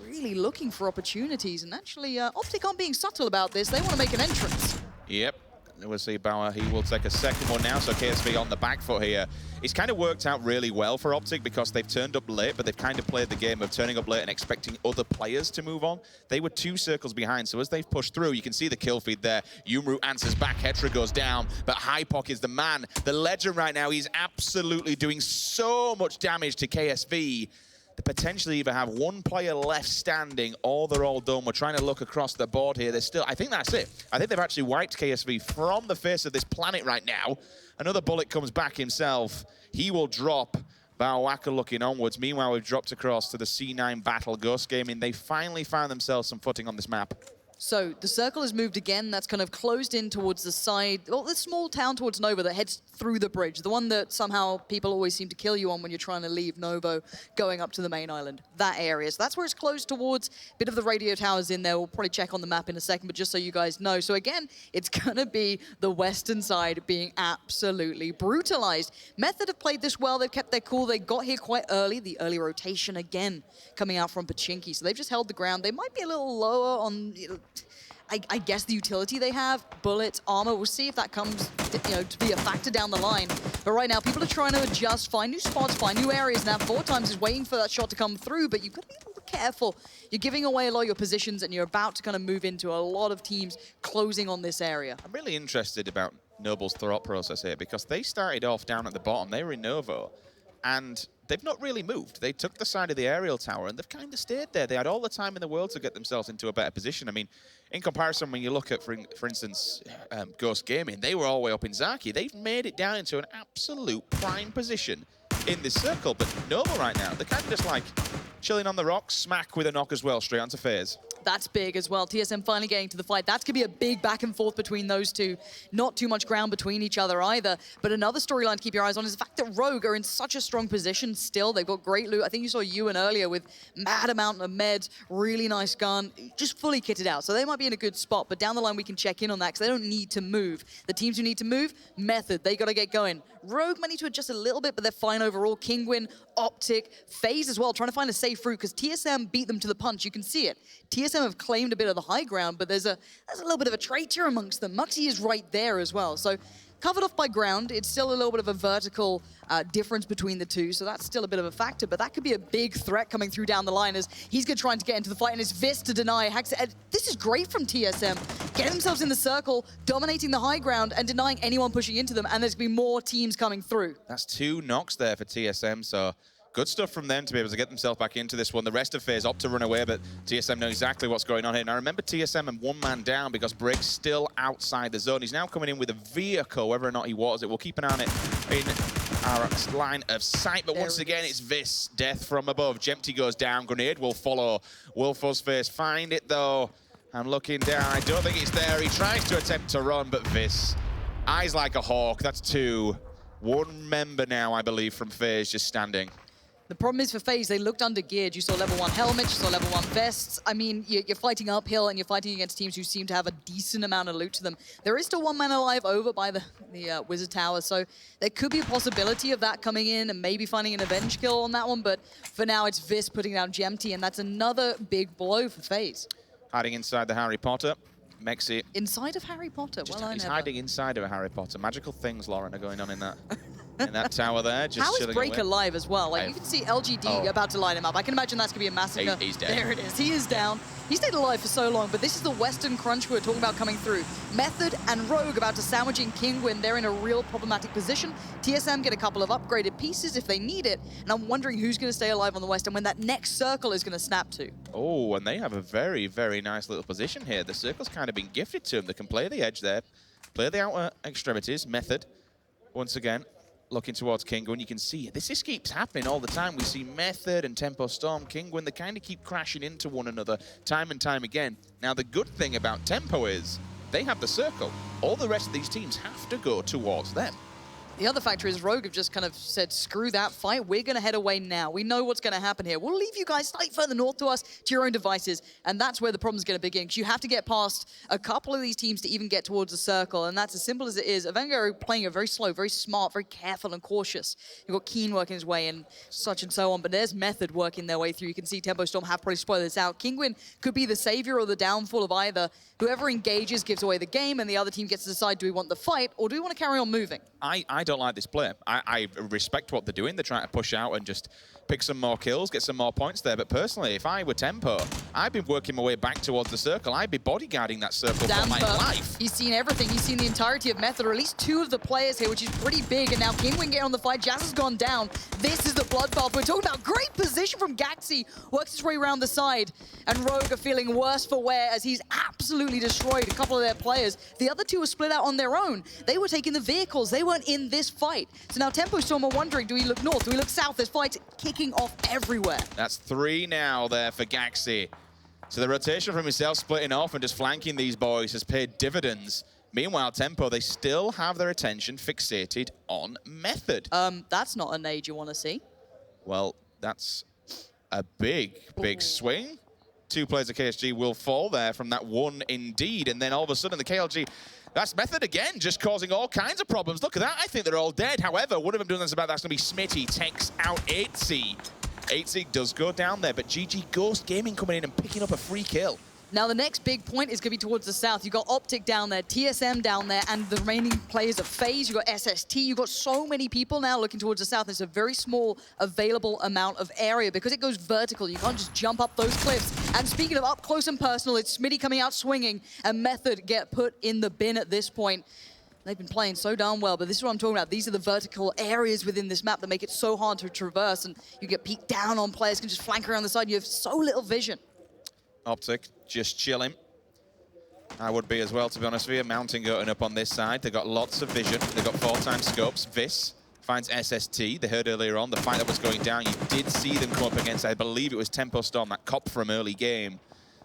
really looking for opportunities, and actually, Optic aren't being subtle about this. They want to make an entrance. Yep. We'll see Bauer. He will take a second one now, so KSV on the back foot here. It's kind of worked out really well for Optic because they've turned up late, but they've kind of played the game of turning up late and expecting other players to move on. They were 2 circles behind, so as they've pushed through, you can see the kill feed there. Yumru answers back, Hetra goes down, but Hypok is the man, the legend right now. He's absolutely doing so much damage to KSV. They potentially either have 1 player left standing or they're all done. We're trying to look across the board here. There's still, I think that's it. I think they've actually wiped KSV from the face of this planet right now. Another bullet comes back himself. He will drop. Bauwaka looking onwards. Meanwhile, we've dropped across to the C9 Battle Ghost Gaming. They finally found themselves some footing on this map. So the circle has moved again. That's kind of closed in towards the side. Well, the small town towards Novo that heads through the bridge. The one that somehow people always seem to kill you on when you're trying to leave Novo, going up to the main island. That area. So that's where it's closed towards. Bit of the radio towers in there. We'll probably check on the map in a second, but just so you guys know. So again, it's going to be the western side being absolutely brutalized. Method have played this well. They've kept their cool. They got here quite early. The early rotation again coming out from Pachinki. So they've just held the ground. They might be a little lower on, I guess, the utility they have. Bullets, armor. We'll see if that comes to be a factor down the line. But right now, people are trying to adjust, find new spots, find new areas. Now, 4Times is waiting for that shot to come through, but you've got to be a little careful. You're giving away a lot of your positions, and you're about to kind of move into a lot of teams closing on this area. I'm really interested about Noble's thought process here, because they started off down at the bottom. They were in Novo, and they've not really moved. They took the side of the aerial tower, and they've kind of stayed there. They had all the time in the world to get themselves into a better position. I mean, in comparison, when you look at, for instance, Ghost Gaming, they were all the way up in Zaki. They've made it down into an absolute prime position in this circle. But Nova right now, they're kind of just like chilling on the rocks, smack with a knock as well, straight onto FaZe. That's big as well. TSM finally getting to the fight. That's going to be a big back and forth between those two. Not too much ground between each other either. But another storyline to keep your eyes on is the fact that Rogue are in such a strong position still. They've got great loot. I think you saw Ewan earlier with mad amount of meds, really nice gun, just fully kitted out. So they might be in a good spot. But down the line, we can check in on that because they don't need to move. The teams who need to move, Method, they got to get going. Rogue might need to adjust a little bit, but they're fine overall. Kingwin, Optic, FaZe as well, trying to find a safe route because TSM beat them to the punch. You can see it. TSM have claimed a bit of the high ground, but there's a little bit of a traitor amongst them. Muxy is right there as well. So covered off by ground, it's still a little bit of a vertical difference between the two, so that's still a bit of a factor, but that could be a big threat coming through down the line as he's going to try to get into the fight, and it's Vis to deny Hax. This is great from TSM. Getting themselves in the circle, dominating the high ground, and denying anyone pushing into them, and there's going to be more teams coming through. That's 2 knocks there for TSM, so good stuff from them to be able to get themselves back into this one. The rest of FaZe opt to run away, but TSM know exactly what's going on here. Now remember, TSM and 1 man down because Break's still outside the zone. He's now coming in with a vehicle, whether or not he waters it. We'll keep an eye on it in our line of sight, but once again, it's Vis. Death from above. Jempty goes down. Grenade will follow. Will Fuzzface find it, though? I'm looking down. I don't think it's there. He tries to attempt to run, but Vis, eyes like a hawk. That's 2. 1 member now, I believe, from FaZe just standing. The problem is for FaZe, they looked under-geared. You saw level 1 helmets, you saw level 1 vests. I mean, you're fighting uphill and you're fighting against teams who seem to have a decent amount of loot to them. There is still 1 man alive over by the Wizard Tower, so there could be a possibility of that coming in and maybe finding an avenge kill on that one, but for now it's Vis putting down Jempty, and that's another big blow for FaZe. Hiding inside the Harry Potter. Mexi. Inside of Harry Potter? He's hiding inside of a Harry Potter. Magical things, Lauren, are going on in that. In that tower there, just How chilling is Break away. alive as well? Like, you can see LGD about to line him up. I can imagine that's going to be a massacre. He's dead. There it is. He is down. He stayed alive for so long, but this is the Western crunch we're talking about coming through. Method and Rogue about to sandwich in Kingwin. They're in a real problematic position. TSM get a couple of upgraded pieces if they need it, and I'm wondering who's going to stay alive on the West and when that next circle is going to snap to. Oh, and they have a very, very nice little position here. The circle's kind of been gifted to them. They can play the edge there, play the outer extremities. Method, once again, looking towards Kingwin. You can see this just keeps happening all the time. We see Method and Tempo Storm, Kingwin, they kind of keep crashing into one another time and time again. Now, the good thing about Tempo is they have the circle. All the rest of these teams have to go towards them. The other factor is Rogue have just kind of said, screw that fight, we're going to head away now. We know what's going to happen here. We'll leave you guys slightly further north to us, to your own devices, and that's where the problem's going to begin, because you have to get past a couple of these teams to even get towards the circle, and that's as simple as it is. Avenga are playing it very slow, very smart, very careful and cautious. You've got Keen working his way in, such and so on, but there's Method working their way through. You can see Tempo Storm have probably spoiled this out. Kingwin could be the savior or the downfall of either. Whoever engages gives away the game, and the other team gets to decide, do we want the fight, or do we want to carry on moving? I don't like this play. I respect what they're doing. They're trying to push out and just pick some more kills, get some more points there. But personally, if I were Tempo, I'd be working my way back towards the circle. I'd be bodyguarding that circle for my life. He's seen everything. He's seen the entirety of Method, or at least 2 of the players here, which is pretty big. And now Kingwin getting on the fight. Jazz has gone down. This is the bloodbath we're talking about. Great position from Gaxi. Works his way around the side. And Rogue are feeling worse for wear as he's absolutely destroyed a couple of their players. The other 2 were split out on their own. They were taking the vehicles. They weren't in this fight. So now Tempo Storm are wondering, do we look north? Do we look south? There's fights kicking off everywhere. That's 3 now there for Gaxi. So the rotation from himself splitting off and just flanking these boys has paid dividends. Meanwhile, Tempo, they still have their attention fixated on Method. That's not a nade you want to see. Well, that's a big swing. 2 players of KSG will fall there from that one indeed. And then all of a sudden the KLG, that's Method again, just causing all kinds of problems. Look at that, I think they're all dead. However, one of them doing this about that's gonna be Smitty, takes out 8C. 8C does go down there, but GG Ghost Gaming coming in and picking up a free kill. Now, the next big point is going to be towards the south. You've got Optic down there, TSM down there, and the remaining players of FaZe. You've got SST. You've got so many people now looking towards the south. There's a very small available amount of area because it goes vertical. You can't just jump up those cliffs. And speaking of up close and personal, it's Smitty coming out swinging, and Method get put in the bin at this point. They've been playing so darn well, but this is what I'm talking about. These are the vertical areas within this map that make it so hard to traverse, and you get peeked down on players, can just flank around the side. You have so little vision. Optic just chilling. I would be as well, to be honest with you. Mountain going up on this side. They've got lots of vision. They've got 4x scopes. Vis finds SST. They heard earlier on the fight that was going down. You did see them come up against, I believe it was Tempo Storm, that cop from early game.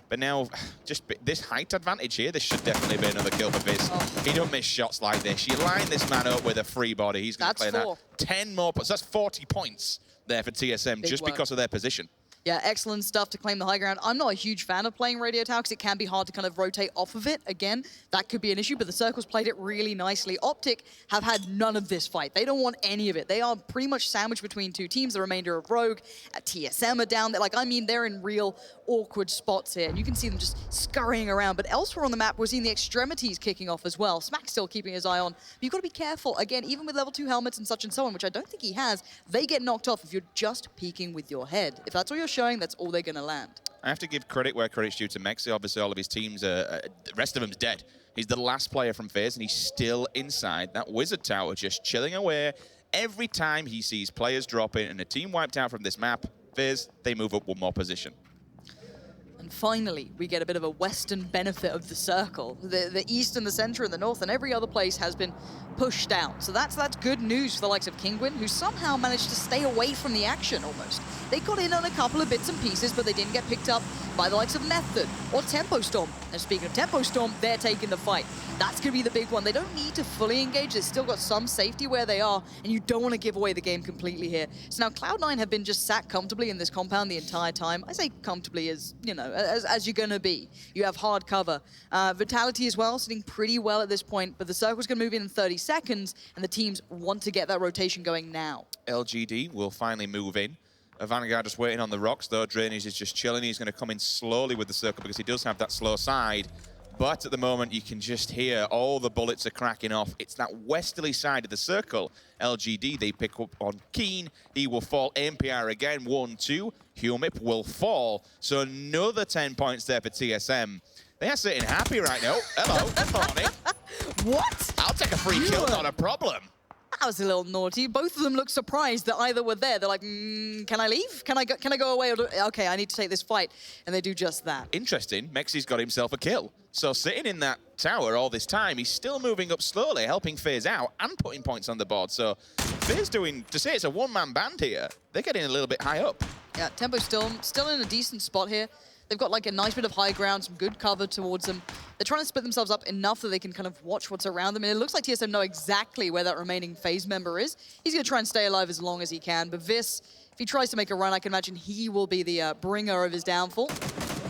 But now, just this height advantage here, this should definitely be another kill for Vis. He don't miss shots like this. You line this man up with a free body. He's going to play that. 10 more points. That's 40 points there for TSM, just because of their position. Yeah, excellent stuff to claim the high ground. I'm not a huge fan of playing Radio Tower because it can be hard to kind of rotate off of it. Again, that could be an issue, but the Circles played it really nicely. Optic have had none of this fight. They don't want any of it. They are pretty much sandwiched between 2 teams. The remainder of Rogue, TSM are down there. Like, I mean, they're in real awkward spots here, and you can see them just scurrying around. But elsewhere on the map, we're seeing the extremities kicking off as well. Smack's still keeping his eye on. But you've got to be careful. Again, even with level 2 helmets and such and so on, which I don't think he has, they get knocked off if you're just peeking with your head. If that's all you're showing, that's all they're going to land. I have to give credit where credit's due to Mexi. Obviously, all of his teams, the rest of them's dead. He's the last player from FaZe, and he's still inside that Wizard Tower, just chilling away. Every time he sees players drop in and a team wiped out from this map, FaZe, they move up 1 more position. And finally, we get a bit of a western benefit of the circle. The east and the center and the north and every other place has been pushed out. So that's good news for the likes of Kinguin, who somehow managed to stay away from the action almost. They got in on a couple of bits and pieces, but they didn't get picked up by the likes of Method or Tempo Storm. And speaking of Tempo Storm, they're taking the fight. That's going to be the big one. They don't need to fully engage. They've still got some safety where they are, and you don't want to give away the game completely here. So now Cloud9 have been just sat comfortably in this compound the entire time. I say comfortably as, you know, as you're going to be. You have hard cover. Vitality as well, sitting pretty well at this point, but the Circle's going to move in 30 seconds, and the teams want to get that rotation going now. LGD will finally move in. Vanguard just waiting on the rocks, though. Drainage is just chilling. He's going to come in slowly with the circle because he does have that slow side. But at the moment, you can just hear all the bullets are cracking off. It's that westerly side of the circle. LGD, they pick up on Keen. He will fall. MPR again, 1-2. Humip will fall. So another 10 points there for TSM. They are sitting happy right now. Hello, good morning. What? I'll take a free kill, not a problem. That was a little naughty. Both of them looked surprised that either were there. They're like, can I leave? Can I go away? Or okay, I need to take this fight. And they do just that. Interesting, Mexi's got himself a kill. So sitting in that tower all this time, he's still moving up slowly, helping FaZe out and putting points on the board. So FaZe doing, to say it's a one-man band here, they're getting a little bit high up. Yeah, Tempo still in a decent spot here. They've got like a nice bit of high ground, some good cover towards them. They're trying to split themselves up enough that they can kind of watch what's around them. And it looks like TSM know exactly where that remaining FaZe member is. He's going to try and stay alive as long as he can. But Vis, if he tries to make a run, I can imagine he will be the bringer of his downfall.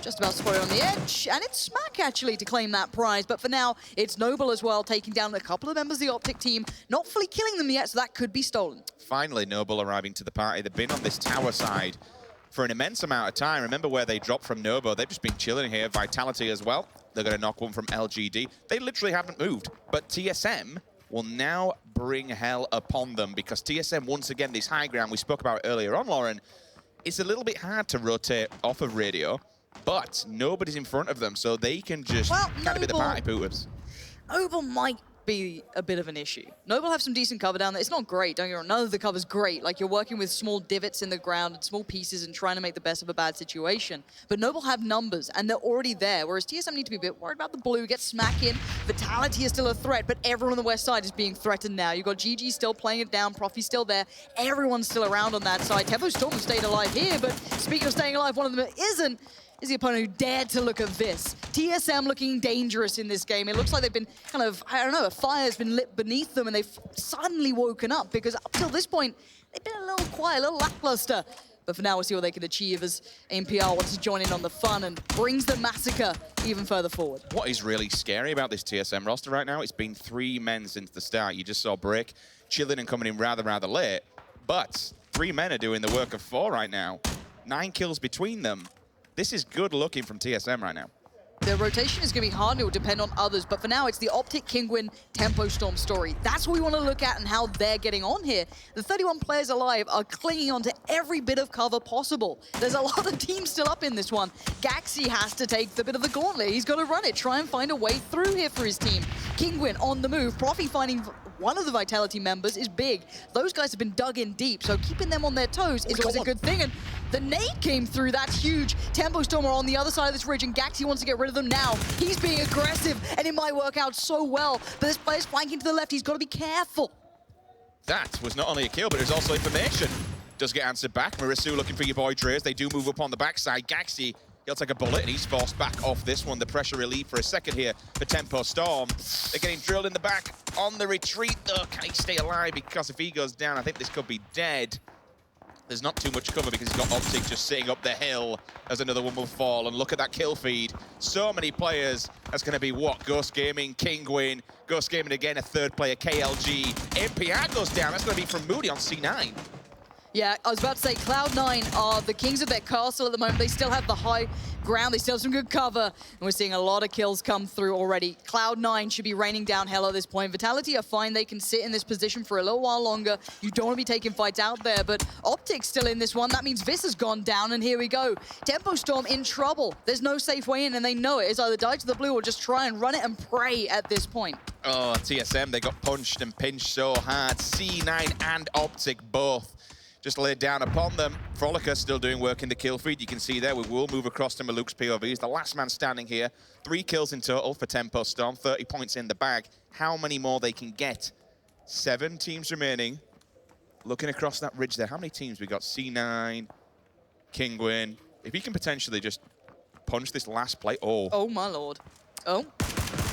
Just about spotted on the edge. And it's Smack, actually, to claim that prize. But for now, it's Noble as well, taking down a couple of members of the Optic team. Not fully killing them yet, so that could be stolen. Finally, Noble arriving to the party. They've been on this tower side for an immense amount of time. Remember where they dropped from Novo. They've just been chilling here. Vitality as well. They're going to knock one from LGD. They literally haven't moved. But TSM will now bring hell upon them because TSM, once again, this high ground we spoke about earlier on, Lauren, it's a little bit hard to rotate off of radio, but nobody's in front of them, so they can just kind of be the party poopers. Noble might be a bit of an issue. Noble have some decent cover down there. It's not great, don't get me wrong. None of the cover's great. Like, you're working with small divots in the ground and small pieces and trying to make the best of a bad situation. But Noble have numbers, and they're already there, whereas TSM need to be a bit worried about the blue, get Smack in. Vitality is still a threat, but everyone on the west side is being threatened now. You've got GG still playing it down, Profi's still there. Everyone's still around on that side. Tempo Storm has stayed alive here, but speaking of staying alive, one of them isn't. is the opponent who dared to look at this. TSM looking dangerous in this game. It looks like they've been kind of, I don't know, a fire's been lit beneath them and they've suddenly woken up because up till this point, they've been a little quiet, a little lackluster. But for now, we'll see what they can achieve as AMPR wants to join in on the fun and brings the massacre even further forward. What is really scary about this TSM roster right now, it's been 3 men since the start. You just saw Brick chilling and coming in rather late. But 3 men are doing the work of 4 right now. 9 kills between them. This is good looking from TSM right now. The rotation is going to be hard and it will depend on others, but for now it's the Optic, Kingwin, Tempo Storm story. That's what we want to look at and how they're getting on here. The 31 players alive are clinging on to every bit of cover possible. There's a lot of teams still up in this one. Gaxi has to take the bit of the gauntlet. He's got to run it, try and find a way through here for his team. Kingwin on the move. Profi finding one of the Vitality members is big. Those guys have been dug in deep, so keeping them on their toes is always a good thing. And the nade came through, that's huge. Tempo Storm are on the other side of this ridge, and Gaxi wants to get rid of them now. He's being aggressive, and it might work out so well. But this player's flanking to the left, he's got to be careful. That was not only a kill, but it was also information. Does get answered back. Marisu looking for your boy Trace. They do move up on the backside. Gaxi, he'll take a bullet, and he's forced back off this one. The pressure relief for a second here for Tempo Storm. They're getting drilled in the back on the retreat, though. Can he stay alive? Because if he goes down, I think this could be dead. There's not too much cover because he's got Optic just sitting up the hill as another one will fall. And look at that kill feed. So many players. That's going to be what? Ghost Gaming, Kingwin, Ghost Gaming again, a third player, KLG. MPR goes down. That's going to be from Moody on C9. Yeah, I was about to say Cloud9 are the kings of their castle at the moment. They still have the high ground. They still have some good cover. And we're seeing a lot of kills come through already. Cloud9 should be raining down hell at this point. Vitality are fine. They can sit in this position for a little while longer. You don't want to be taking fights out there, but Optic's still in this one. That means Vis has gone down, and here we go. Tempo Storm in trouble. There's no safe way in, and they know it. It's either die to the blue or just try and run it and pray at this point. Oh, TSM, they got punched and pinched so hard. C9 and Optic both just laid down upon them. Frolica still doing work in the kill feed. You can see there, we will move across to Maluk's POV. He's the last man standing here. 3 kills in total for Tempo Storm, 30 points in the bag. How many more they can get? 7 teams remaining. Looking across that ridge there, how many teams we got? C9, Kingwin. If he can potentially just punch this last play. Oh my lord. Oh.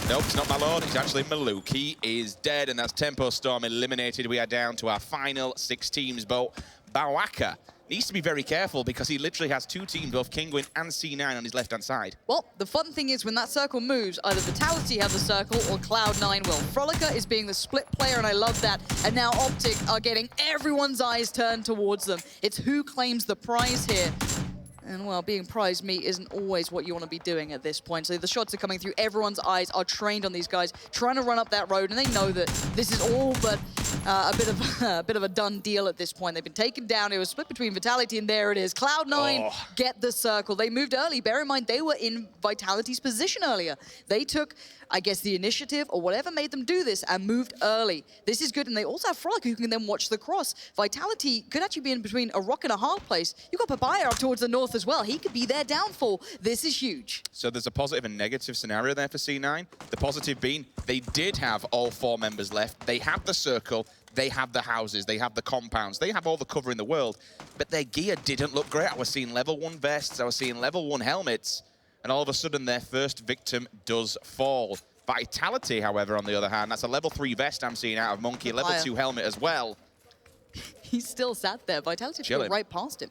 Nope, it's not my lord, it's actually Maluk. He is dead, and that's Tempo Storm eliminated. We are down to our final 6 teams, but Bawaka needs to be very careful because he literally has 2 teams, both Kingwin and C9 on his left-hand side. Well, the fun thing is when that circle moves, either Vitality have the circle or Cloud9 will. Frolica is being the split player, and I love that. And now Optic are getting everyone's eyes turned towards them. It's who claims the prize here. And, well, being prize meat isn't always what you want to be doing at this point. So the shots are coming through. Everyone's eyes are trained on these guys, trying to run up that road, and they know that this is all but a bit of a done deal at this point. They've been taken down. It was split between Vitality, and there it is. Cloud9 get the circle. They moved early. Bear in mind, they were in Vitality's position earlier. They took, I guess, the initiative or whatever made them do this and moved early. This is good, and they also have Frolic who can then watch the cross. Vitality could actually be in between a rock and a hard place. You've got Papaya up towards the north as well. He could be their downfall. This is huge. So there's a positive and negative scenario there for C9. The positive being they did have all 4 members left. They have the circle, they have the houses, they have the compounds, they have all the cover in the world, but their gear didn't look great. I was seeing level 1 vests, I was seeing level 1 helmets, and all of a sudden their first victim does fall. Vitality, however, on the other hand, that's a level 3 vest I'm seeing out of Monkey, level 2 helmet as well. He's still sat there. Vitality Chilling. right past him.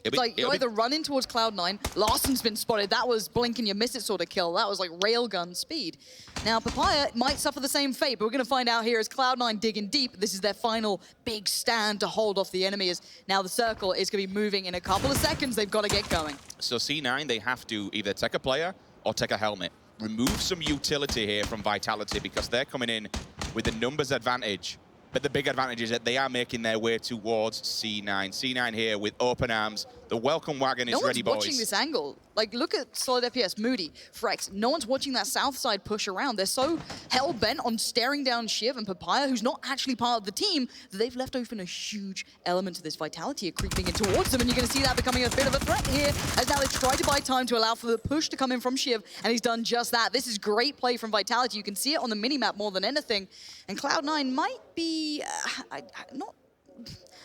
It's like you either run in towards Cloud9, Larsen's been spotted, that was blink and you miss it sort of kill, that was like railgun speed. Now Papaya might suffer the same fate, but we're going to find out here as Cloud9 digging deep. This is their final big stand to hold off the enemy, as now the circle is going to be moving in a couple of seconds. They've got to get going. So C9, they have to either take a player or take a helmet. Remove some utility here from Vitality because they're coming in with a numbers advantage. But the big advantage is that they are making their way towards C9. C9 here with open arms. The welcome wagon is ready, boys. No one's watching this angle. Like, look at Solid FPS, Moody, Frex. No one's watching that south side push around. They're so hell-bent on staring down Shiv and Papaya, who's not actually part of the team, that they've left open a huge element to this. Vitality are creeping in towards them, and you're going to see that becoming a bit of a threat here, as now they try to buy time to allow for the push to come in from Shiv, and he's done just that. This is great play from Vitality. You can see it on the minimap more than anything, and Cloud9 might be not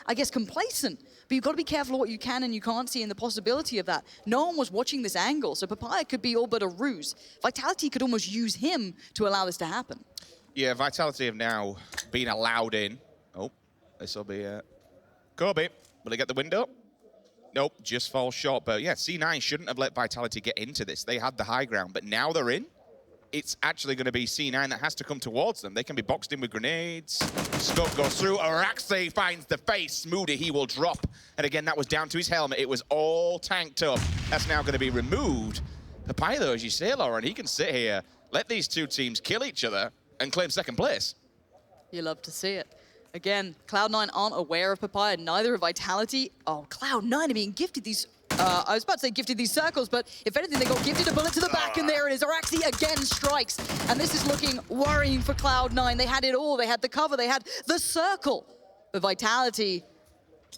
I guess, complacent. But you've got to be careful of what you can and you can't see and the possibility of that. No one was watching this angle, so Papaya could be all but a ruse. Vitality could almost use him to allow this to happen. Yeah, Vitality have now been allowed in. Oh, this will be Kobe. Will he get the window? Nope, just falls short. But yeah, C9 shouldn't have let Vitality get into this. They had the high ground, but now they're in. It's actually going to be C9 that has to come towards them. They can be boxed in with grenades. Scope goes through. Araxe finds the face. Moody, he will drop. And again, that was down to his helmet. It was all tanked up. That's now going to be removed. Papaya, though, as you say, Lauren, he can sit here, let these two teams kill each other, and claim second place. You love to see it. Again, Cloud9 aren't aware of Papaya, neither are Vitality. Oh, Cloud9 are being gifted these... I was about to say gifted these circles, but if anything, they got gifted a bullet to the back, and there it is. Araxe again strikes, and this is looking worrying for Cloud9. They had it all. They had the cover. They had the circle. But Vitality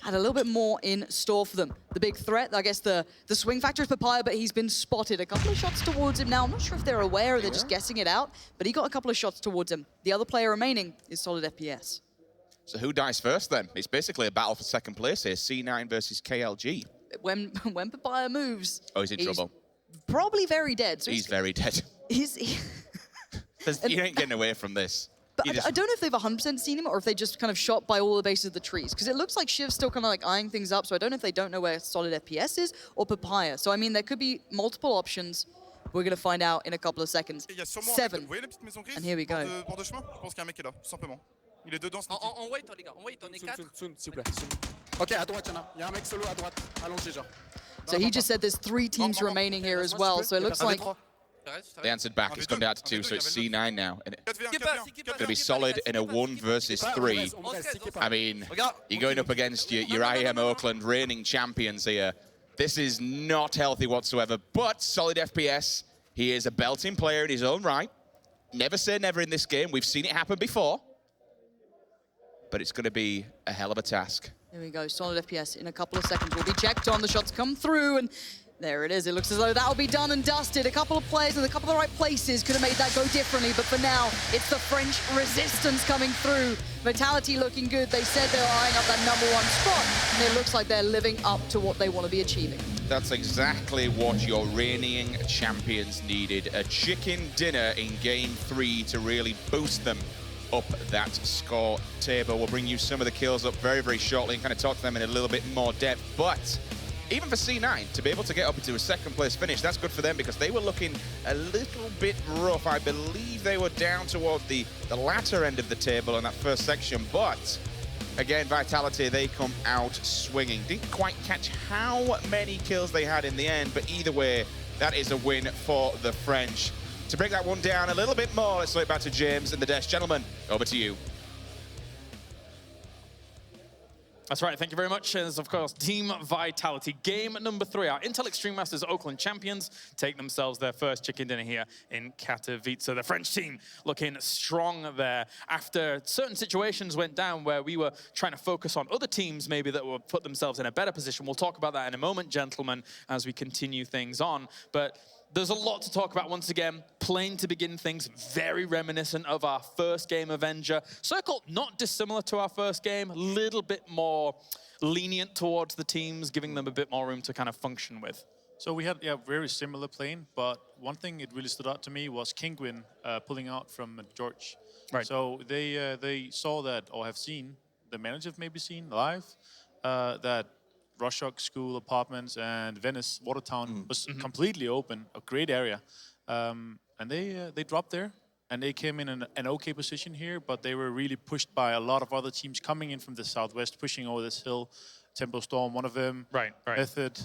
had a little bit more in store for them. The big threat, I guess the swing factor is Papaya, but he's been spotted. A couple of shots towards him now. I'm not sure if they're aware or they're just guessing it out, but he got a couple of shots towards him. The other player remaining is Solid FPS. So who dies first, then? It's basically a battle for second place here. C9 versus KLG. When Papaya moves... Oh, he's in trouble. Probably very dead. So He's very dead. You ain't getting away from this. But I don't know if they've 100% seen him or if they just kind of shot by all the bases of the trees. Because it looks like Shiv's still kind of like eyeing things up. So I don't know if they don't know where Solid FPS is or Papaya. So I mean, there could be multiple options. We're going to find out in a couple of seconds. 7. And here we go. Il est dedans, en white, les gars. En white, on est 4. S'il vous plaît. Ok, à droite, il y a un mec solo à droite. Allongé, genre. So he just said there's 3 teams remaining here as well. So it looks like... They answered back. It's gone down to 2, so it's C9 now. And it's going to be Solid in a 1 versus 3. I mean, you're going up against your IEM Oakland reigning champions here. This is not healthy whatsoever. But Solid FPS, he is a belting player in his own right. Never say never in this game. We've seen it happen before. But it's going to be a hell of a task. Here we go, Solid FPS in a couple of seconds will be checked on. The shots come through, and there it is. It looks as though that'll be done and dusted. A couple of players in a couple of the right places could have made that go differently, but for now, it's the French resistance coming through. Vitality looking good. They said they were eyeing up that #1 spot, and it looks like they're living up to what they want to be achieving. That's exactly what your reigning champions needed. A chicken dinner in Game 3 to really boost them up that score table. We'll bring you some of the kills up very, very shortly and kind of talk to them in a little bit more depth. But even for C9, to be able to get up into a second place finish, that's good for them because they were looking a little bit rough. I believe they were down towards the latter end of the table in that first section. But again, Vitality, they come out swinging. Didn't quite catch how many kills they had in the end, but either way, that is a win for the French. To break that one down a little bit more, let's throw it back to James and the desk. Gentlemen, over to you. That's right, thank you very much. And of course, Team Vitality. Game number 3, our Intel Extreme Masters Oakland champions take themselves their first chicken dinner here in Katowice. The French team looking strong there. After certain situations went down where we were trying to focus on other teams maybe that would put themselves in a better position. We'll talk about that in a moment, gentlemen, as we continue things on. But there's a lot to talk about once again. Playing to begin things, very reminiscent of our first game, Avenger. Circle, not dissimilar to our first game, a little bit more lenient towards the teams, giving them a bit more room to kind of function with. So we had very similar playing, but one thing it really stood out to me was Kingwin pulling out from George. Right. So they saw that, or have seen, the managers maybe seen live, that Rostock School Apartments and Venice Watertown was completely open, a great area, and they dropped there and they came in an okay position here, but they were really pushed by a lot of other teams coming in from the southwest, pushing over this hill. Tempo Storm, one of them, Right. Method,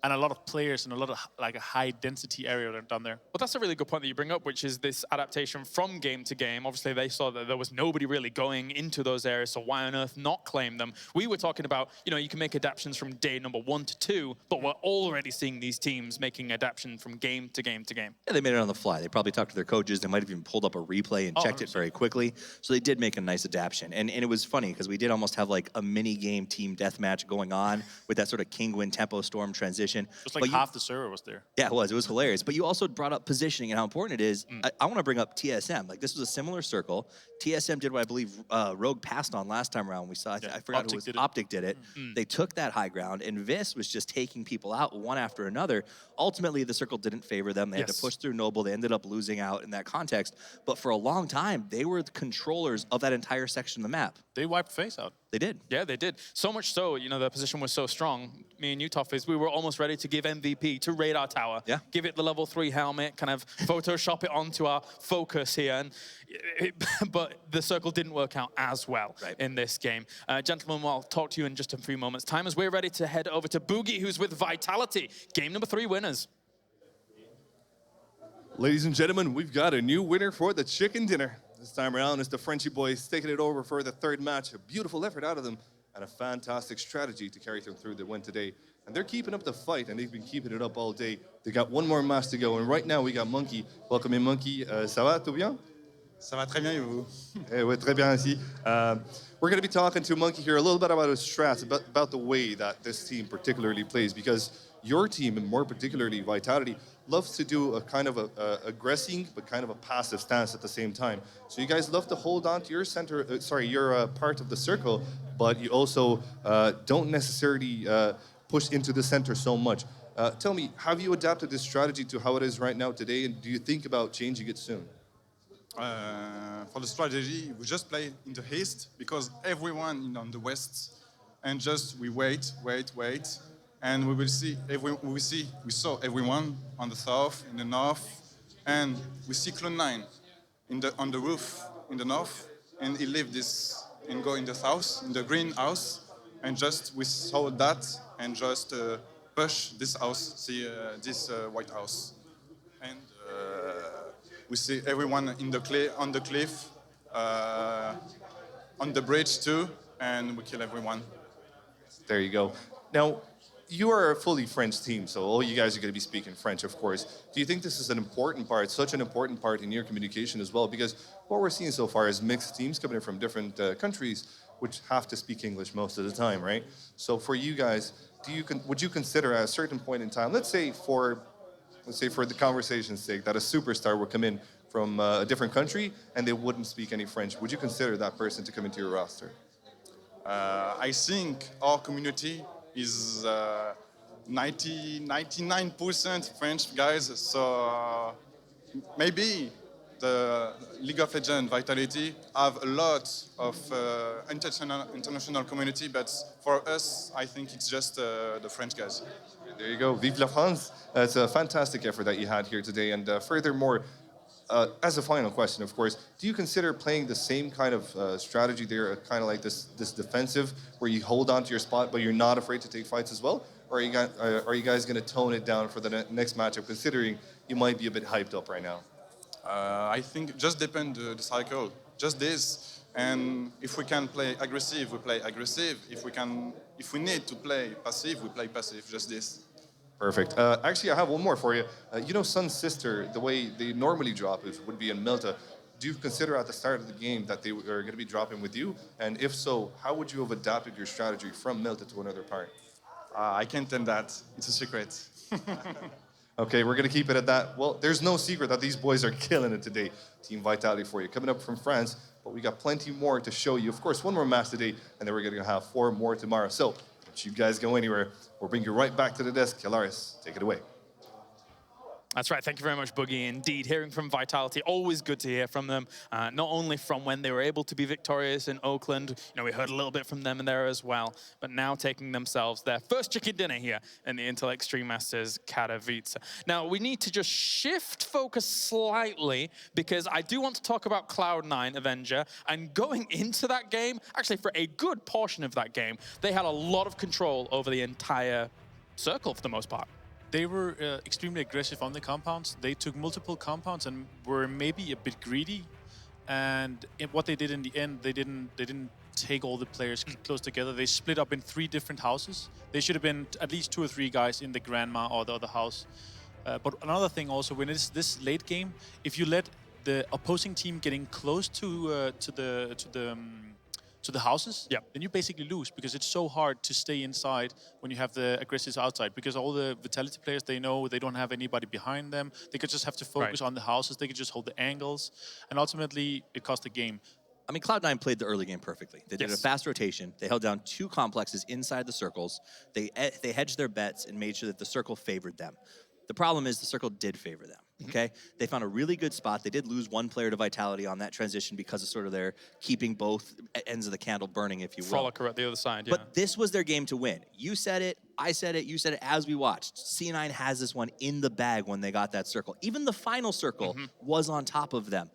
and a lot of players and a lot of like a high density area down there. Well, that's a really good point that you bring up, which is this adaptation from game to game. Obviously, they saw that there was nobody really going into those areas, so why on earth not claim them? We were talking about, you know, you can make adaptations from day number 1 to 2, but we're already seeing these teams making adaptation from game to game to game. Yeah, they made it on the fly. They probably talked to their coaches. They might have even pulled up a replay and checked it very quickly. So they did make a nice adaptation. And it was funny because we did almost have like a mini game team deathmatch going on with that sort of Kingwin Tempo Storm transition. position. Just like But half the server was there. yeah, it was. It was hilarious. But you also brought up positioning and how important it is. I want to bring up TSM. Like, this was a similar circle. TSM did what I believe Rogue passed on last time around. We saw, I forgot who it was. Optic did it. They took that high ground, and Vis was just taking people out one after another. Ultimately, the circle didn't favor them. They had to push through Noble. They ended up losing out in that context. But for a long time, they were the controllers of that entire section of the map. They wiped face out. They did. Yeah, they did. So much so, you know, their position was so strong. Me and you, Toffees, we were almost ready to give MVP to Radar Tower. Yeah. Give it the level 3 helmet, kind of Photoshop it onto our focus here. And but the circle didn't work out as well in this game. Gentlemen, I'll talk to you in just a few moments' time as we're ready to head over to Boogie, who's with Vitality. Game number 3 winners. Ladies and gentlemen, we've got a new winner for the chicken dinner. This time around, it's the Frenchy boys taking it over for the third match. A beautiful effort out of them and a fantastic strategy to carry them through the win today. And they're keeping up the fight, and they've been keeping it up all day. They got one more match to go, and right now we got Monkey. Welcome in, Monkey. Ça va, tout bien? Ça va très bien, et vous? Oui, très bien aussi. We're going to be talking to Monkey here a little bit about his strats, about the way that this team particularly plays, because your team, and more particularly Vitality, loves to do a kind of a aggressing but kind of a passive stance at the same time. So you guys love to hold on to your center, your part of the circle, but you also don't necessarily push into the center so much. Tell me, have you adapted this strategy to how it is right now today, and do you think about changing it soon? For the strategy, we just play in the haste because everyone on the west, and just we wait, and we will see. We saw everyone on the south, in the north, and we see Clone9 on the roof in the north, and he leave this and go in the south, in the green house, and just we saw that and just push this house, see this white house, and. We see everyone on the cliff, on the bridge too, and we kill everyone. There you go. Now, you are a fully French team, so all you guys are going to be speaking French, of course. Do you think this is an important part, such an important part in your communication as well? Because what we're seeing so far is mixed teams coming in from different countries, which have to speak English most of the time, right? So for you guys, would you consider at a certain point in time, let's say for the conversation's sake, that a superstar would come in from a different country and they wouldn't speak any French. Would you consider that person to come into your roster? I think our community is 99% French guys, so maybe the League of Legends Vitality have a lot of international community, but for us, I think it's just the French guys. There you go. Vive la France. It's a fantastic effort that you had here today. And furthermore, as a final question, of course, do you consider playing the same kind of strategy there, kind of like this defensive, where you hold on to your spot, but you're not afraid to take fights as well? Or are you guys going to tone it down for the next matchup, considering you might be a bit hyped up right now? I think just depend the cycle, just this. And if we can play aggressive, we play aggressive. If we need to play passive, we play passive, just this. Perfect. Actually, I have one more for you. You know, Sun's sister, the way they normally drop it would be in Milta. Do you consider at the start of the game that they are going to be dropping with you? And if so, how would you have adapted your strategy from Milta to another part? I can't tell that. It's a secret. Okay, we're going to keep it at that. Well, there's no secret that these boys are killing it today. Team Vitality for you. Coming up from France, but we got plenty more to show you. Of course, one more match today, and then we're going to have 4 more tomorrow. So, don't you guys go anywhere. We'll bring you right back to the desk. Katowice, take it away. That's right. Thank you very much, Boogie. Indeed, hearing from Vitality, always good to hear from them. Not only from when they were able to be victorious in Oakland, you know, we heard a little bit from them in there as well, but now taking themselves their first chicken dinner here in the Intel Extreme Masters Katowice. Now, we need to just shift focus slightly because I do want to talk about Cloud9 Avenger, and going into that game, actually for a good portion of that game, they had a lot of control over the entire circle for the most part. They were extremely aggressive on the compounds. They took multiple compounds and were maybe a bit greedy. And what they did in the end, they didn't take all the players close together. They split up in 3 different houses. They should have been at least 2 or 3 guys in the grandma or the other house. But another thing also, when it's this late game, if you let the opposing team getting close to to the houses, Yep. then you basically lose because it's so hard to stay inside when you have the aggressives outside because all the Vitality players, they know they don't have anybody behind them. They could just have to focus on the houses. They could just hold the angles. And ultimately, it cost the game. I mean, Cloud9 played the early game perfectly. They did a fast rotation. They held down 2 complexes inside the circles. They hedged their bets and made sure that the circle favored them. The problem is the circle did favor them, okay? They found a really good spot. They did lose 1 player to Vitality on that transition because of sort of their keeping both ends of the candle burning, if you will. Frolicker at the other side, yeah. But this was their game to win. You said it, I said it, you said it as we watched. C9 has this one in the bag when they got that circle. Even the final circle was on top of them.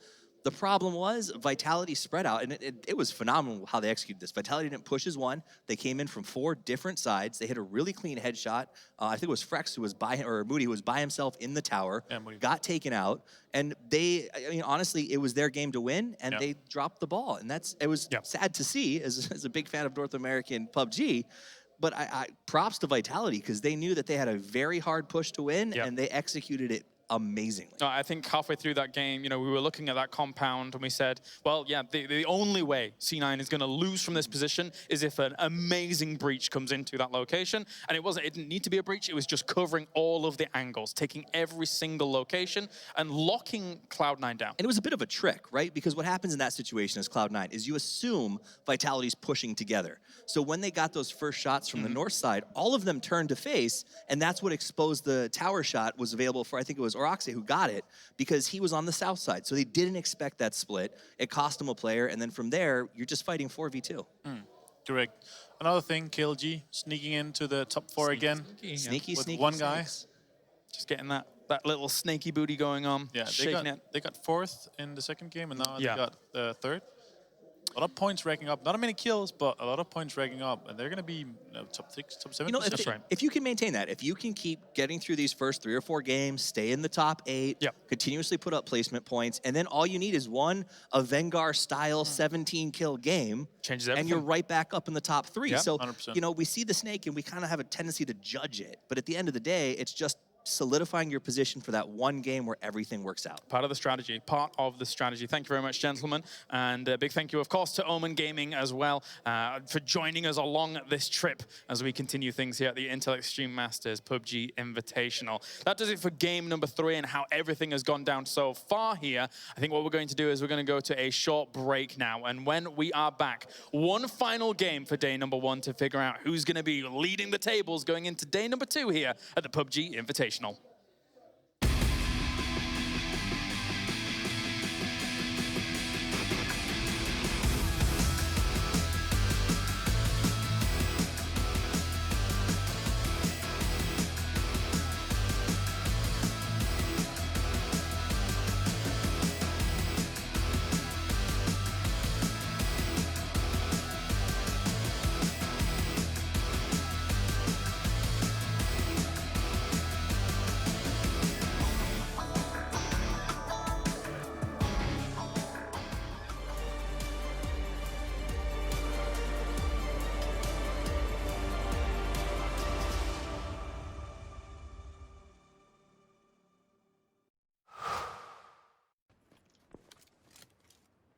The problem was Vitality spread out, and it was phenomenal how they executed this. Vitality didn't push as one. They came in from 4 different sides. They hit a really clean headshot. I think it was Frex who was or Moody who was by himself in the tower, got taken out, and I mean, honestly, it was their game to win, and they dropped the ball, and it was sad to see as a big fan of North American PUBG. But I props to Vitality because they knew that they had a very hard push to win, and they executed it amazingly. No, I think halfway through that game, you know, we were looking at that compound and we said, well, yeah, the only way C9 is going to lose from this position is if an amazing breach comes into that location. And it didn't need to be a breach. It was just covering all of the angles, taking every single location and locking Cloud9 down. And it was a bit of a trick, right? Because what happens in that situation as Cloud9 is you assume Vitality's pushing together. So when they got those first shots from the north side, all of them turned to face, and that's what exposed the tower shot was available for, I think it was Oroxe who got it, because he was on the south side. So they didn't expect that split. It cost him a player, and then from there, you're just fighting 4v2. Correct. Another thing, KLG sneaking into the top 4 again. Sneaky, with sneaky, one guy. Just getting that little snaky booty going on. Yeah, they got 4th in the second game, and now they Yeah. got 3rd. A lot of points racking up. Not many kills, but a lot of points racking up. And they're going to be top 6, top 7. You know, if you can maintain that, if you can keep getting through these first 3 or 4 games, stay in the top 8, continuously put up placement points, and then all you need is a Vengar-style 17-kill game, changes everything. and you're right back up in the top 3. Yeah, so, 100%. you know, we see the snake, and we kind of have a tendency to judge it. But at the end of the day, it's just solidifying your position for that one game where everything works out. Part of the strategy. Thank you very much, gentlemen. And a big thank you, of course, to Omen Gaming as well for joining us along this trip as we continue things here at the Intel Extreme Masters PUBG Invitational. That does it for game number 3 and how everything has gone down so far here. I think what we're going to do is we're going to go to a short break now. And when we are back, one final game for day number 1 to figure out who's going to be leading the tables going into day number 2 here at the PUBG Invitational.